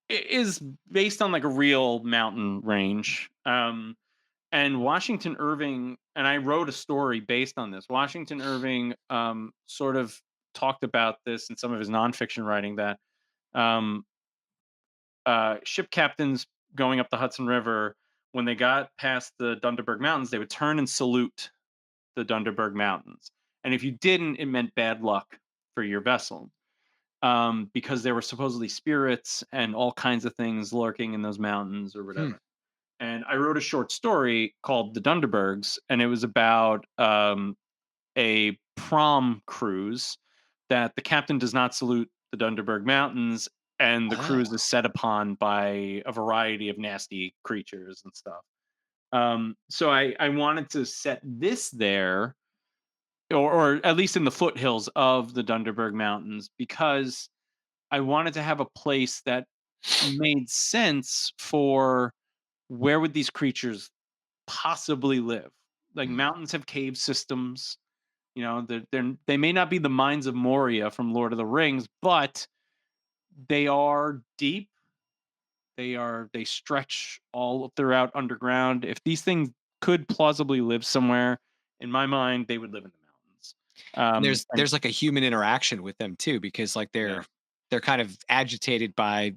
is based on like a real mountain range. And Washington Irving, and I wrote a story based on this. Washington Irving sort of talked about this in some of his nonfiction writing that um, ship captains going up the Hudson River, when they got past the Dunderberg Mountains, they would turn and salute the Dunderberg Mountains. And if you didn't, it meant bad luck for your vessel, because there were supposedly spirits and all kinds of things lurking in those mountains or Hmm. whatever. And I wrote a short story called The Dunderbergs, and it was about a prom cruise that the captain does not salute the Dunderberg Mountains, and the Oh. cruise is set upon by a variety of nasty creatures and stuff. So I wanted to set this there, or at least in the foothills of the Dunderberg Mountains, because I wanted to have a place that made sense for where would these creatures possibly live. Like Mm. mountains have cave systems. You know, they may not be the mines of Moria from Lord of the Rings, but they are deep. They stretch all throughout underground. If these things could plausibly live somewhere, in my mind, they would live in the mountains. And And there's like a human interaction with them too, because like yeah, they're kind of agitated by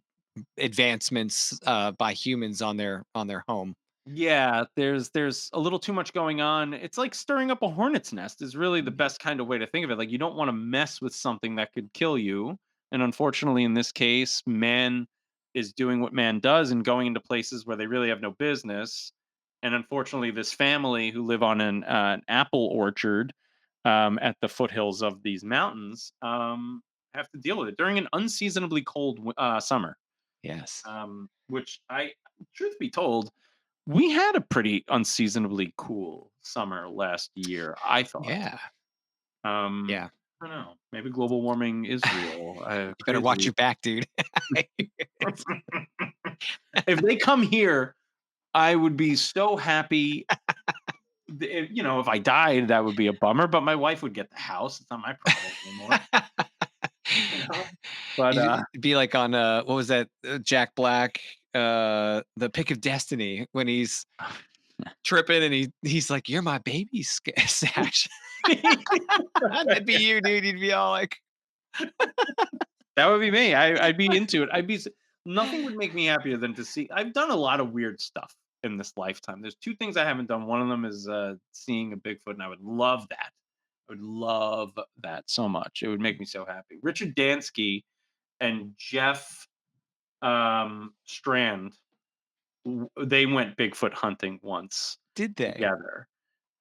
advancements by humans on their home. yeah, there's a little too much going on. It's like stirring up a hornet's nest is really the Mhm. best kind of way to think of it. Like you don't want to mess with something that could kill you. And unfortunately, in this case, man is doing what man does and going into places where they really have no business. And unfortunately, this family who live on an apple orchard at the foothills of these mountains have to deal with it during an unseasonably cold summer. Yes. Which I, truth be told, we had a pretty unseasonably cool summer last year, I thought. Yeah. Um, Yeah. I don't know. Maybe global warming is real. You better watch Crazy. your back, dude. If they come here, I would be so happy. If I died, that would be a bummer, but my wife would get the house. It's not my problem anymore. You know? But You'd be like on, what was that, Jack Black, The Pick of Destiny when he's tripping and he's like, "You're my baby Sash." That'd be you, dude. You'd be all like, that would be me. I'd be into it. Nothing would make me happier than to see. I've done a lot of weird stuff in this lifetime. There's two things I haven't done. One of them is seeing a Bigfoot, and I would love that. I would love that so much. It would make me so happy. Richard Dansky and Jeff Strand, they went Bigfoot hunting once "Did they?" together,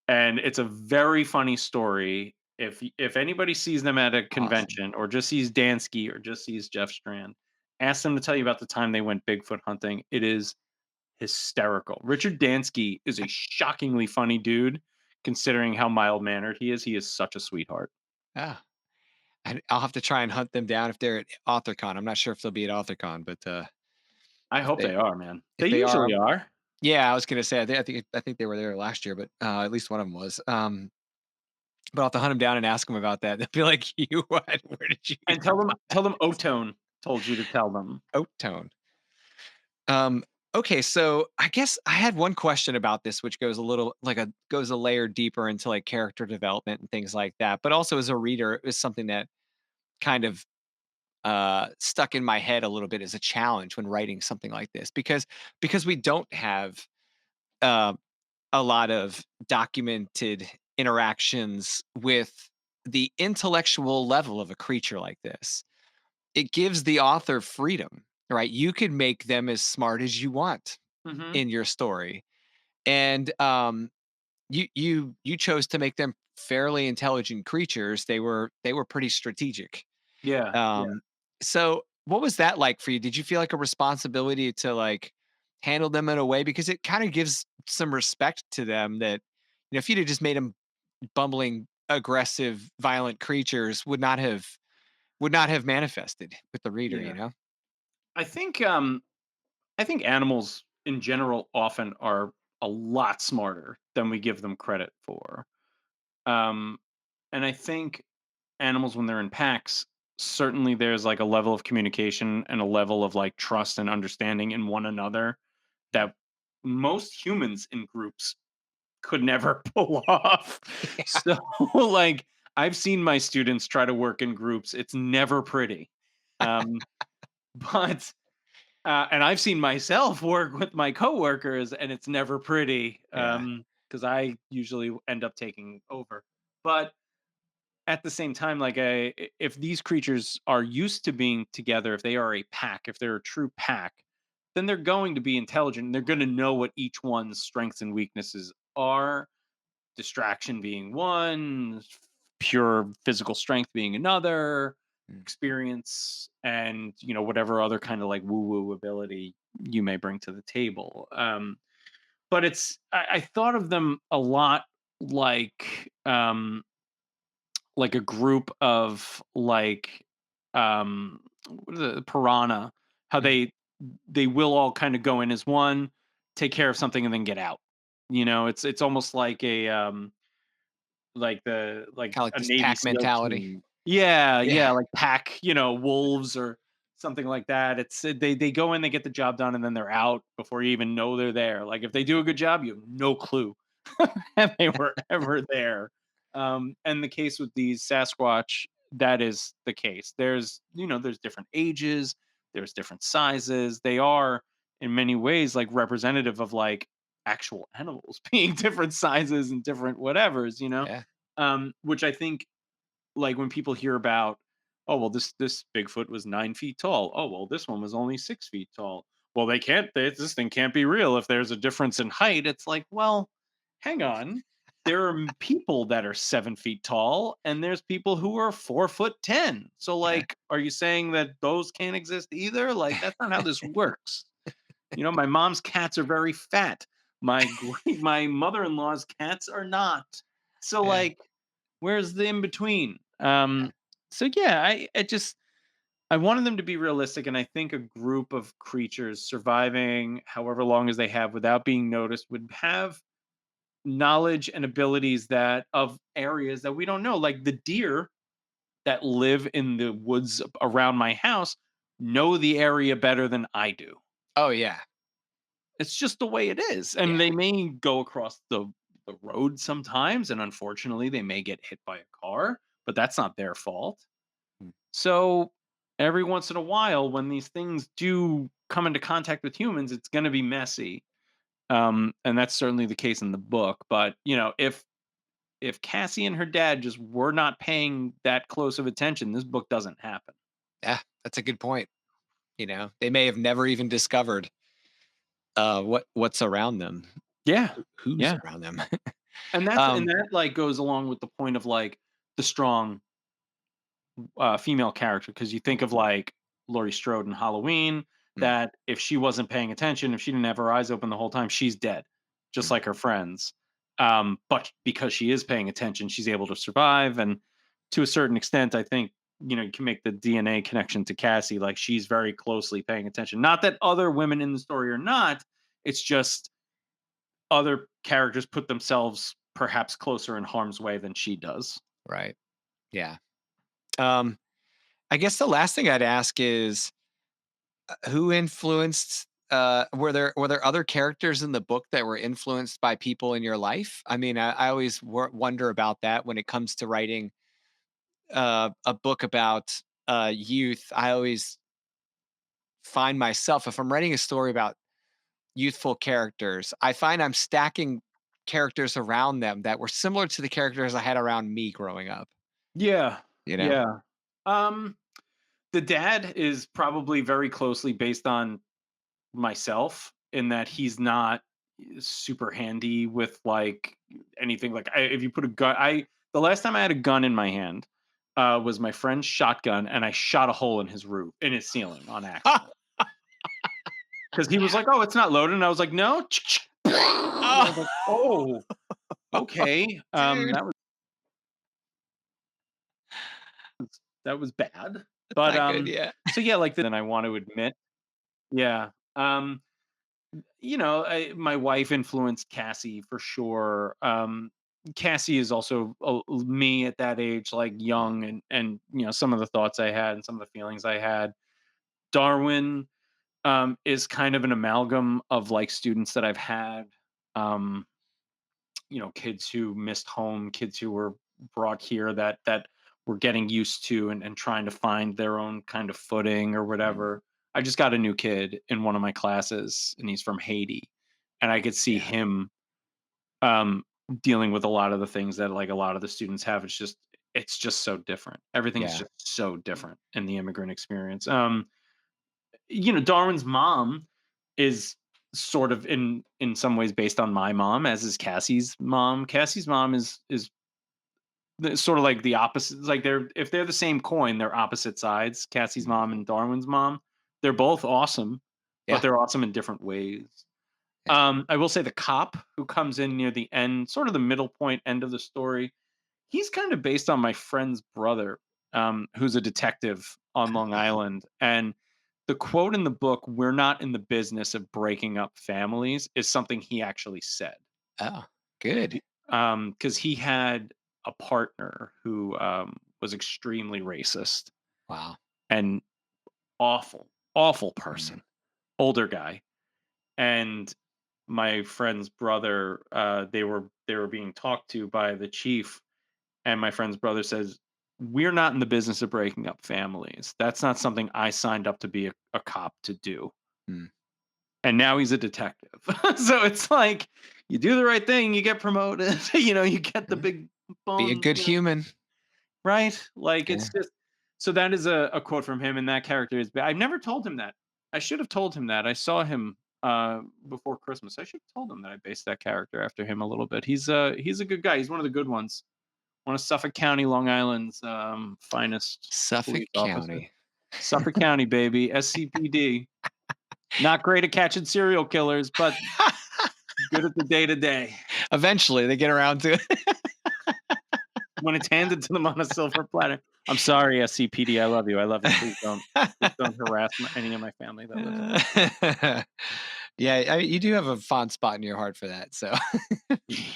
and it's a very funny story. If anybody sees them at a Awesome. convention or just sees Dansky or just sees Jeff Strand, ask them to tell you about the time they went Bigfoot hunting. It is hysterical. Richard Dansky is a shockingly funny dude, considering how mild mannered he is. He is such a sweetheart. Ah, I'll have to try and hunt them down if they're at AuthorCon. I'm not sure if they'll be at AuthorCon, but, I if hope they they are, man. They if they are, usually are. yeah, I was gonna say, I think they were there last year, but, at least one of them was. But I'll have to hunt them down and ask them about that. They'll be like, "You what? Where did you And even tell them Otone told you to tell them. oat tone?" Um, okay, so I guess I had one question about this, which goes a little like a goes a layer deeper into like character development and things like that. But also as a reader, it was something that kind of stuck in my head a little bit as a challenge when writing something like this because we don't have uh, a lot of documented interactions with the intellectual level of a creature like this. It gives the author freedom, right? You could make them as smart as you want Hmm. in your story, and you chose to make them fairly intelligent creatures, they were pretty strategic. Yeah, yeah, Um, so what was that like for you? Did you feel like a responsibility to like handle them in a way because it kind of gives some respect to them that if you'd have just made them bumbling, aggressive, violent creatures would not have manifested with the reader, yeah. I think I think animals in general often are a lot smarter than we give them credit for. Um, and I think animals, when they're in packs, certainly there's like a level of communication and a level of like trust and understanding in one another Mm. that most humans in groups could never pull off. Yeah, So, like, I've seen my students try to work in groups. It's never pretty. Um, but and I've seen myself work with my coworkers, and it's never pretty, yeah, because I usually end up taking over. But at the same time, like, if these creatures are used to being together, if they are a pack, if they're a true pack, then they're going to be intelligent. And they're going to know what each one's strengths and weaknesses are. Distraction being one, pure physical strength being another, mm, experience, and whatever other kind of like woo woo ability you may bring to the table. But I thought of them a lot like a group of like what are the piranha, how mhm. they will all kind of go in as one, take care of something, and then get out. It's almost like like Kinda like a this Navy pack SEAL mentality. team. Yeah, Yeah, yeah, like pack, wolves or something like that. They go in, they get the job done, and then they're out before you even know they're there. Like if they do a good job, you have no clue if they were ever there. And the case with these Sasquatch, that is the case. There's different ages, there's different sizes. They are in many ways like representative of like actual animals being different sizes and different whatevers. yeah, Which I think, like, when people hear about, oh well, this Bigfoot was 9 feet tall. Oh well, this one was only 6 feet tall. Well, this thing can't be real if there's a difference in height. It's like, well, hang on. There are people that are 7 feet tall, and there's people who are 4'10". So, yeah, like, are you saying that those can't exist either? Like, that's not how this works. My mom's cats are very fat. My mother-in-law's cats are not. So, yeah, like, where's the in between? yeah, So yeah, I wanted them to be realistic, and I think a group of creatures surviving however long as they have without being noticed would have knowledge and abilities that of areas that we don't know. Like the deer that live in the woods around my house know the area better than I do. oh, yeah, It's just the way it is. And yeah, they may go across the road sometimes, and unfortunately they may get hit by a car, but that's not their fault. mm, So every once in a while, when these things do come into contact with humans, it's going to be messy. And that's certainly the case in the book. But if Cassie and her dad just were not paying that close of attention, this book doesn't happen. yeah, that's a good point, They may have never even discovered, what's around them, Yeah, who's yeah, around them. and Um, that like goes along with the point of like the strong female character, because you think of like Laurie Strode in Halloween, mm, that if she wasn't paying attention, if she didn't have her eyes open the whole time, she's dead, just mm, like her friends. But because she is paying attention, she's able to survive. And to a certain extent, I think you can make the DNA connection to Cassie. Like she's very closely paying attention. Not that other women in the story are not. It's just other characters put themselves perhaps closer in harm's way than she does. right, yeah. Um, I guess the last thing I'd ask is, who influenced were there other characters in the book that were influenced by people in your life? I mean, I always wonder about that when it comes to writing a book about youth. I always find myself, if I'm writing a story about youthful characters, I find I'm stacking characters around them that were similar to the characters I had around me growing up. Yeah, You know? yeah. Um, the dad is probably very closely based on myself in that he's not super handy with like anything. Like if you put a gun, The last time I had a gun in my hand, was my friend's shotgun, and I shot a hole in his ceiling on accident. Because he was like, "Oh, it's not loaded," and I was like, "No." And I was Oh, like, "Oh, okay." dude, That was bad. that's But, not good. Yeah. so yeah, like, then I want to admit. Yeah. My wife influenced Cassie for sure. Cassie is also me at that age, like Mm, young, and some of the thoughts I had and some of the feelings I had. Darwin is kind of an amalgam of like students that I've had. Um, kids who missed home, kids who were brought here that were getting used to and trying to find their own kind of footing or mm, whatever. I just got a new kid in one of my classes, and he's from Haiti, and I could see yeah. him um, dealing with a lot of the things that like a lot of the students have. It's just so different. Everything's Yeah. just so different in the immigrant experience. Darwin's mom is sort of in some ways based on my mom, as is Cassie's mom. Cassie's mom is sort of like the opposite. Like if they're the same coin, they're opposite sides. Cassie's Mm, mom and Darwin's mom, they're both awesome, but yeah. they're awesome in different ways. Yeah. I will say the cop who comes in near the end, sort of the middle point end of the story, he's kind of based on my friend's brother, who's a detective on Long Oh, Island. And the quote in the book, "We're not in the business of breaking up families," is something he actually said. oh, good. Because he had a partner who was extremely racist Wow. and awful, awful Mm, person, older guy. And my friend's brother, they were being talked to by the chief, and my friend's brother says, "We're not in the business of breaking up families. That's not something I signed up to be a cop to do." mm, And now he's a detective. So it's like you do the right thing, you get promoted, you get the mm. big Be a bone, good human. right? Like Yeah. it's just so that is a quote from him, and that character is. I've never told him that. I should have told him that. I saw him before Christmas. I should have told him that I based that character after him a little bit. He's a good guy. He's one of the good ones. One of Suffolk County, Long Island's finest Suffolk police officers. County. Suffolk County, baby, SCPD. Not great at catching serial killers, but good at the day to day. Eventually, they get around to When it's handed to them on a silver platter. I'm sorry, SCPD. I love you. I love you. Please don't harass any of my family that lives there. it. Yeah, you do have a fond spot in your heart for that, so Yeah,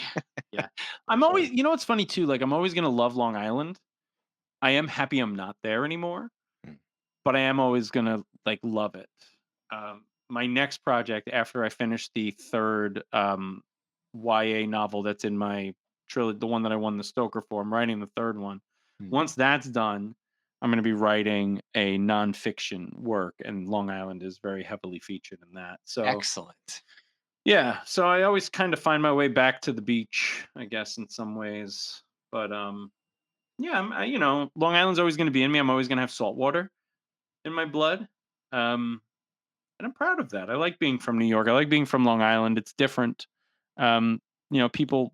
yeah. for I'm sure. always, what's funny too. Like I'm always gonna love Long Island. I am happy I'm not there anymore, Mm, but I am always gonna like love it. My next project after I finish the third YA novel that's in my trilogy, the one that I won the Stoker for, I'm writing the third one. mm. Once that's done, I'm going to be writing a nonfiction work, and Long Island is very heavily featured in that. So Excellent. yeah, so I always kind of find my way back to the beach, I guess, in some ways. But yeah, Long Island's always going to be in me. I'm always going to have salt water in my blood. Um, and I'm proud of that. I like being from New York. I like being from Long Island. It's different. People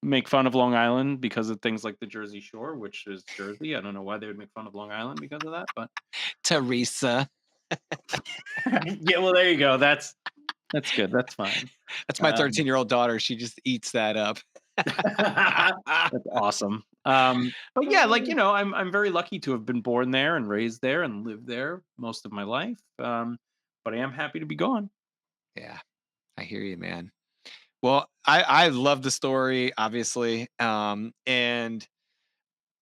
make fun of Long Island because of things like the Jersey Shore, which is Jersey. I don't know why they would make fun of Long Island because of that, but Teresa. yeah, well, there you go. That's good. That's fine. That's my Um, 13-year-old daughter, she just eats that up. that's awesome. But yeah, like I'm very lucky to have been born there and raised there and lived there most of my life. But I am happy to be gone. Yeah, I hear you, man. Well, I love the story, obviously, and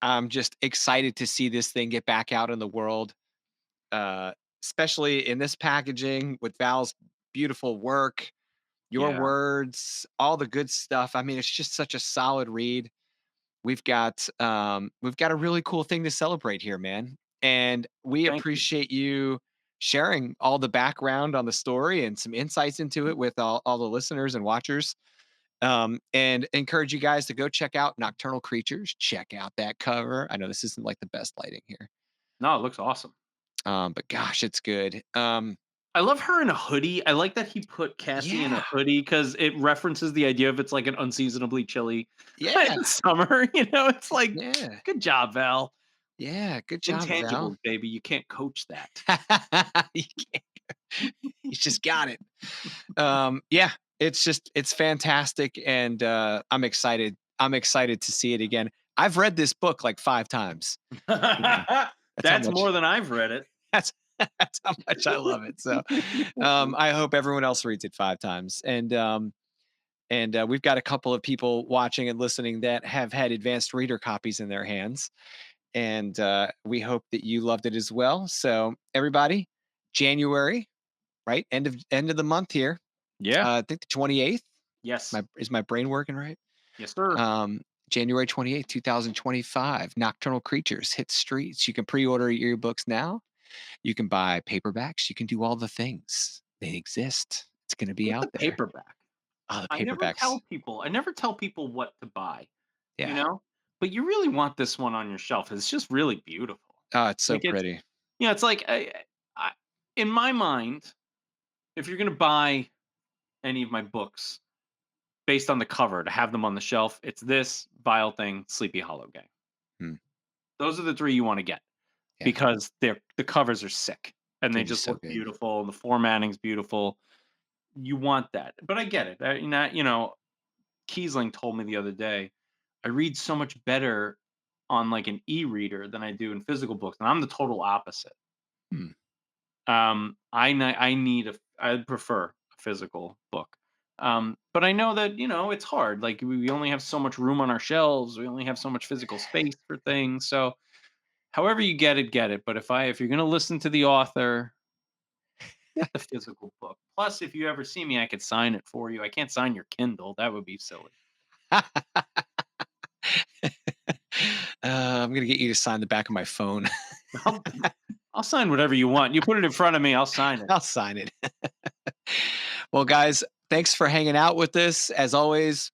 I'm just excited to see this thing get back out in the world, uh, especially in this packaging with Val's beautiful work, your Yeah, words, all the good stuff. I mean, it's just such a solid read. We've got a really cool thing to celebrate here, man. And we thank you. appreciate you sharing all the background on the story and some insights into it with all the listeners and watchers. And encourage you guys to go check out Nocturnal Creatures. Check out that cover. I know this isn't like the best lighting here. No, it looks awesome. But gosh, it's good. I love her in a hoodie. I like that he put Cassie in a Yeah, hoodie because it references the idea of it's like an unseasonably chilly yeah, summer. It's like, yeah, good job, Val. yeah. Good job, Val. Intangibles, baby. You can't coach that. You can't- He's just got it. Yeah, it's fantastic, and I'm excited. I'm excited to see it again. I've read this book like 5 times. You know, that's how That's much. more than I've read it. That's that's how much I love it. So, I hope everyone else reads it 5 times, and we've got a couple of people watching and listening that have had advanced reader copies in their hands, and we hope that you loved it as well. So, everybody, January, right? End of the month here. Yeah. I think the 28th. Yes. My brain working right? Yes, sir. Um, January 28th, 2025. Nocturnal Creatures hit streets. You can pre-order your books now. You can buy paperbacks. You can do all the things. They exist. It's going to be Get out the there. paperback. Oh, the I never paperbacks. tell people. I never tell people what to buy. You Yeah. know, but you really want this one on your shelf. It's just really beautiful. Oh, it's so Like pretty. it's like I, in my mind, if you're gonna buy any of my books based on the cover to have them on the shelf, it's this Vile Thing, Sleepy Hollow Gang. Hmm. Those are the three you want to get Yeah. because the covers are sick and they They're just just so look good. beautiful and the formatting's beautiful. You want that, but I get it. Kiesling told me the other day, I read so much better on like an e-reader than I do in physical books, and I'm the total opposite. Hmm. I prefer a physical book. But I know that, it's hard. Like we only have so much room on our shelves. We only have so much physical space for things. So however you get it, get it. But if you're gonna listen to the author, get the physical book. Plus, if you ever see me, I could sign it for you. I can't sign your Kindle. That would be silly. I'm gonna get you to sign the back of my phone. I'll, I'll sign whatever you want. You put it in front of me, I'll sign it. I'll sign it. Well, guys, thanks for hanging out with us. As always,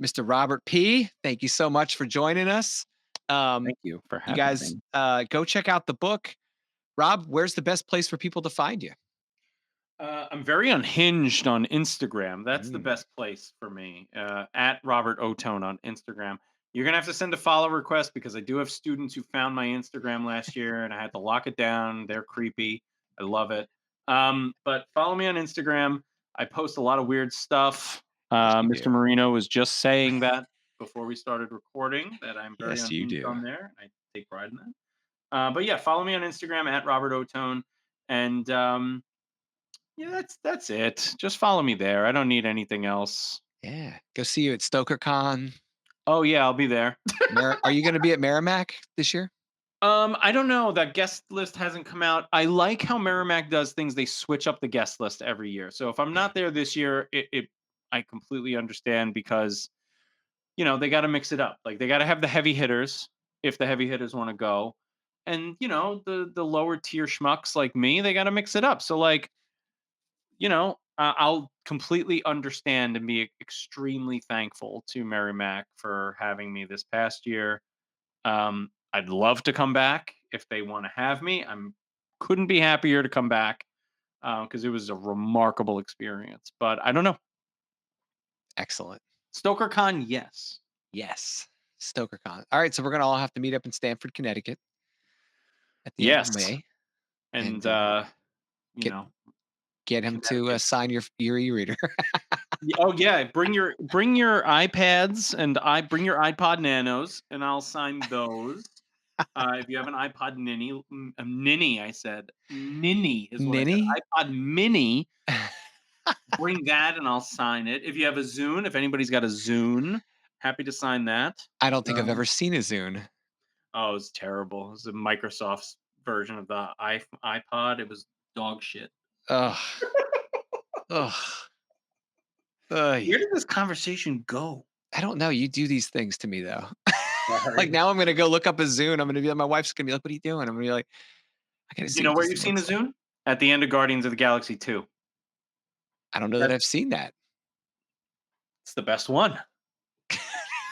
Mr. Robert P. Thank you so much for joining us. Um, Thank you for you having guys, me. go check out the book. Rob, where's the best place for people to find you? I'm very unhinged on Instagram. That's the Mm, best place for me. At Robert Ottone on Instagram. You're gonna have to send a follow request because I do have students who found my Instagram last year, and I had to lock it down. They're creepy. I love it. But follow me on Instagram. I post a lot of weird stuff. yes, you Mr. do. Marino was just saying that before we started recording that I'm very Yes, you unhinged do. on there. I take pride in that. But yeah, follow me on Instagram at Robert Ottone, and yeah, that's it. Just follow me there. I don't need anything else. Yeah. Go see you at StokerCon. Oh yeah, I'll be there. Are you going to be at Merrimack this year? I don't know. That guest list hasn't come out. I like how Merrimack does things. They switch up the guest list every year. So if I'm Yeah. not there this year, I completely understand because they got to mix it up. Like they got to have the heavy hitters if the heavy hitters want to go, and the lower tier schmucks like me, they got to mix it up. So like I'll completely understand and be extremely thankful to Merrimack for having me this past year. I'd love to come back if they want to have me. I'm couldn't be happier to come back because it was a remarkable experience. But I don't know. Excellent. StokerCon, yes, Yes. StokerCon. All right. So we're going to all have to meet up in Stamford, Connecticut at the end of yes, May and and you get know, get him to Connecticut. sign your e-reader. Oh yeah, bring your iPads and I bring your iPod Nanos, and I'll sign those. If you have an iPod Ninny, I said. Ninny is what I Ninny? said. iPod Mini, bring that and I'll sign it. If you have a Zune, if anybody's got a Zune, happy to sign that. I don't think I've Um, ever seen a Zune. oh, it's terrible. It was a Microsoft's version of the iPod. It was dog shit. Ugh. Ugh. Ugh. Where did this conversation go? I don't know. You do these things to me though. Like Sorry. now I'm gonna go look up a Zune. I'm gonna be like, my wife's gonna be like, "What are you doing?" I'm gonna be like, "I gotta You see know what where this you've thing seen a looks like." Zune? At the end of Guardians of the Galaxy 2. I don't know that That's I've seen that. it's the best one.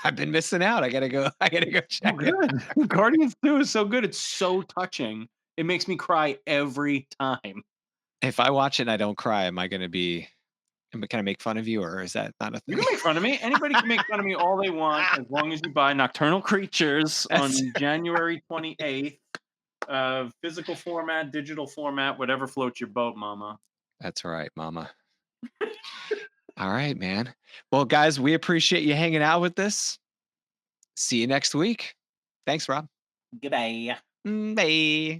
I've been missing out. I gotta go. I gotta go Oh, check it good. out. Guardians 2 is so good. It's so touching. It makes me cry every time. If I watch it and I don't cry, am I gonna be can I make fun of you, or is that not a You thing? can make fun of me. Anybody can make fun of me all they want as long as you buy Nocturnal Creatures That's on January 28th. Physical format, digital format, whatever floats your boat, mama. that's right, mama. All right, man. Well, guys, we appreciate you hanging out with us. See you next week. Thanks, Rob. Goodbye. Bye.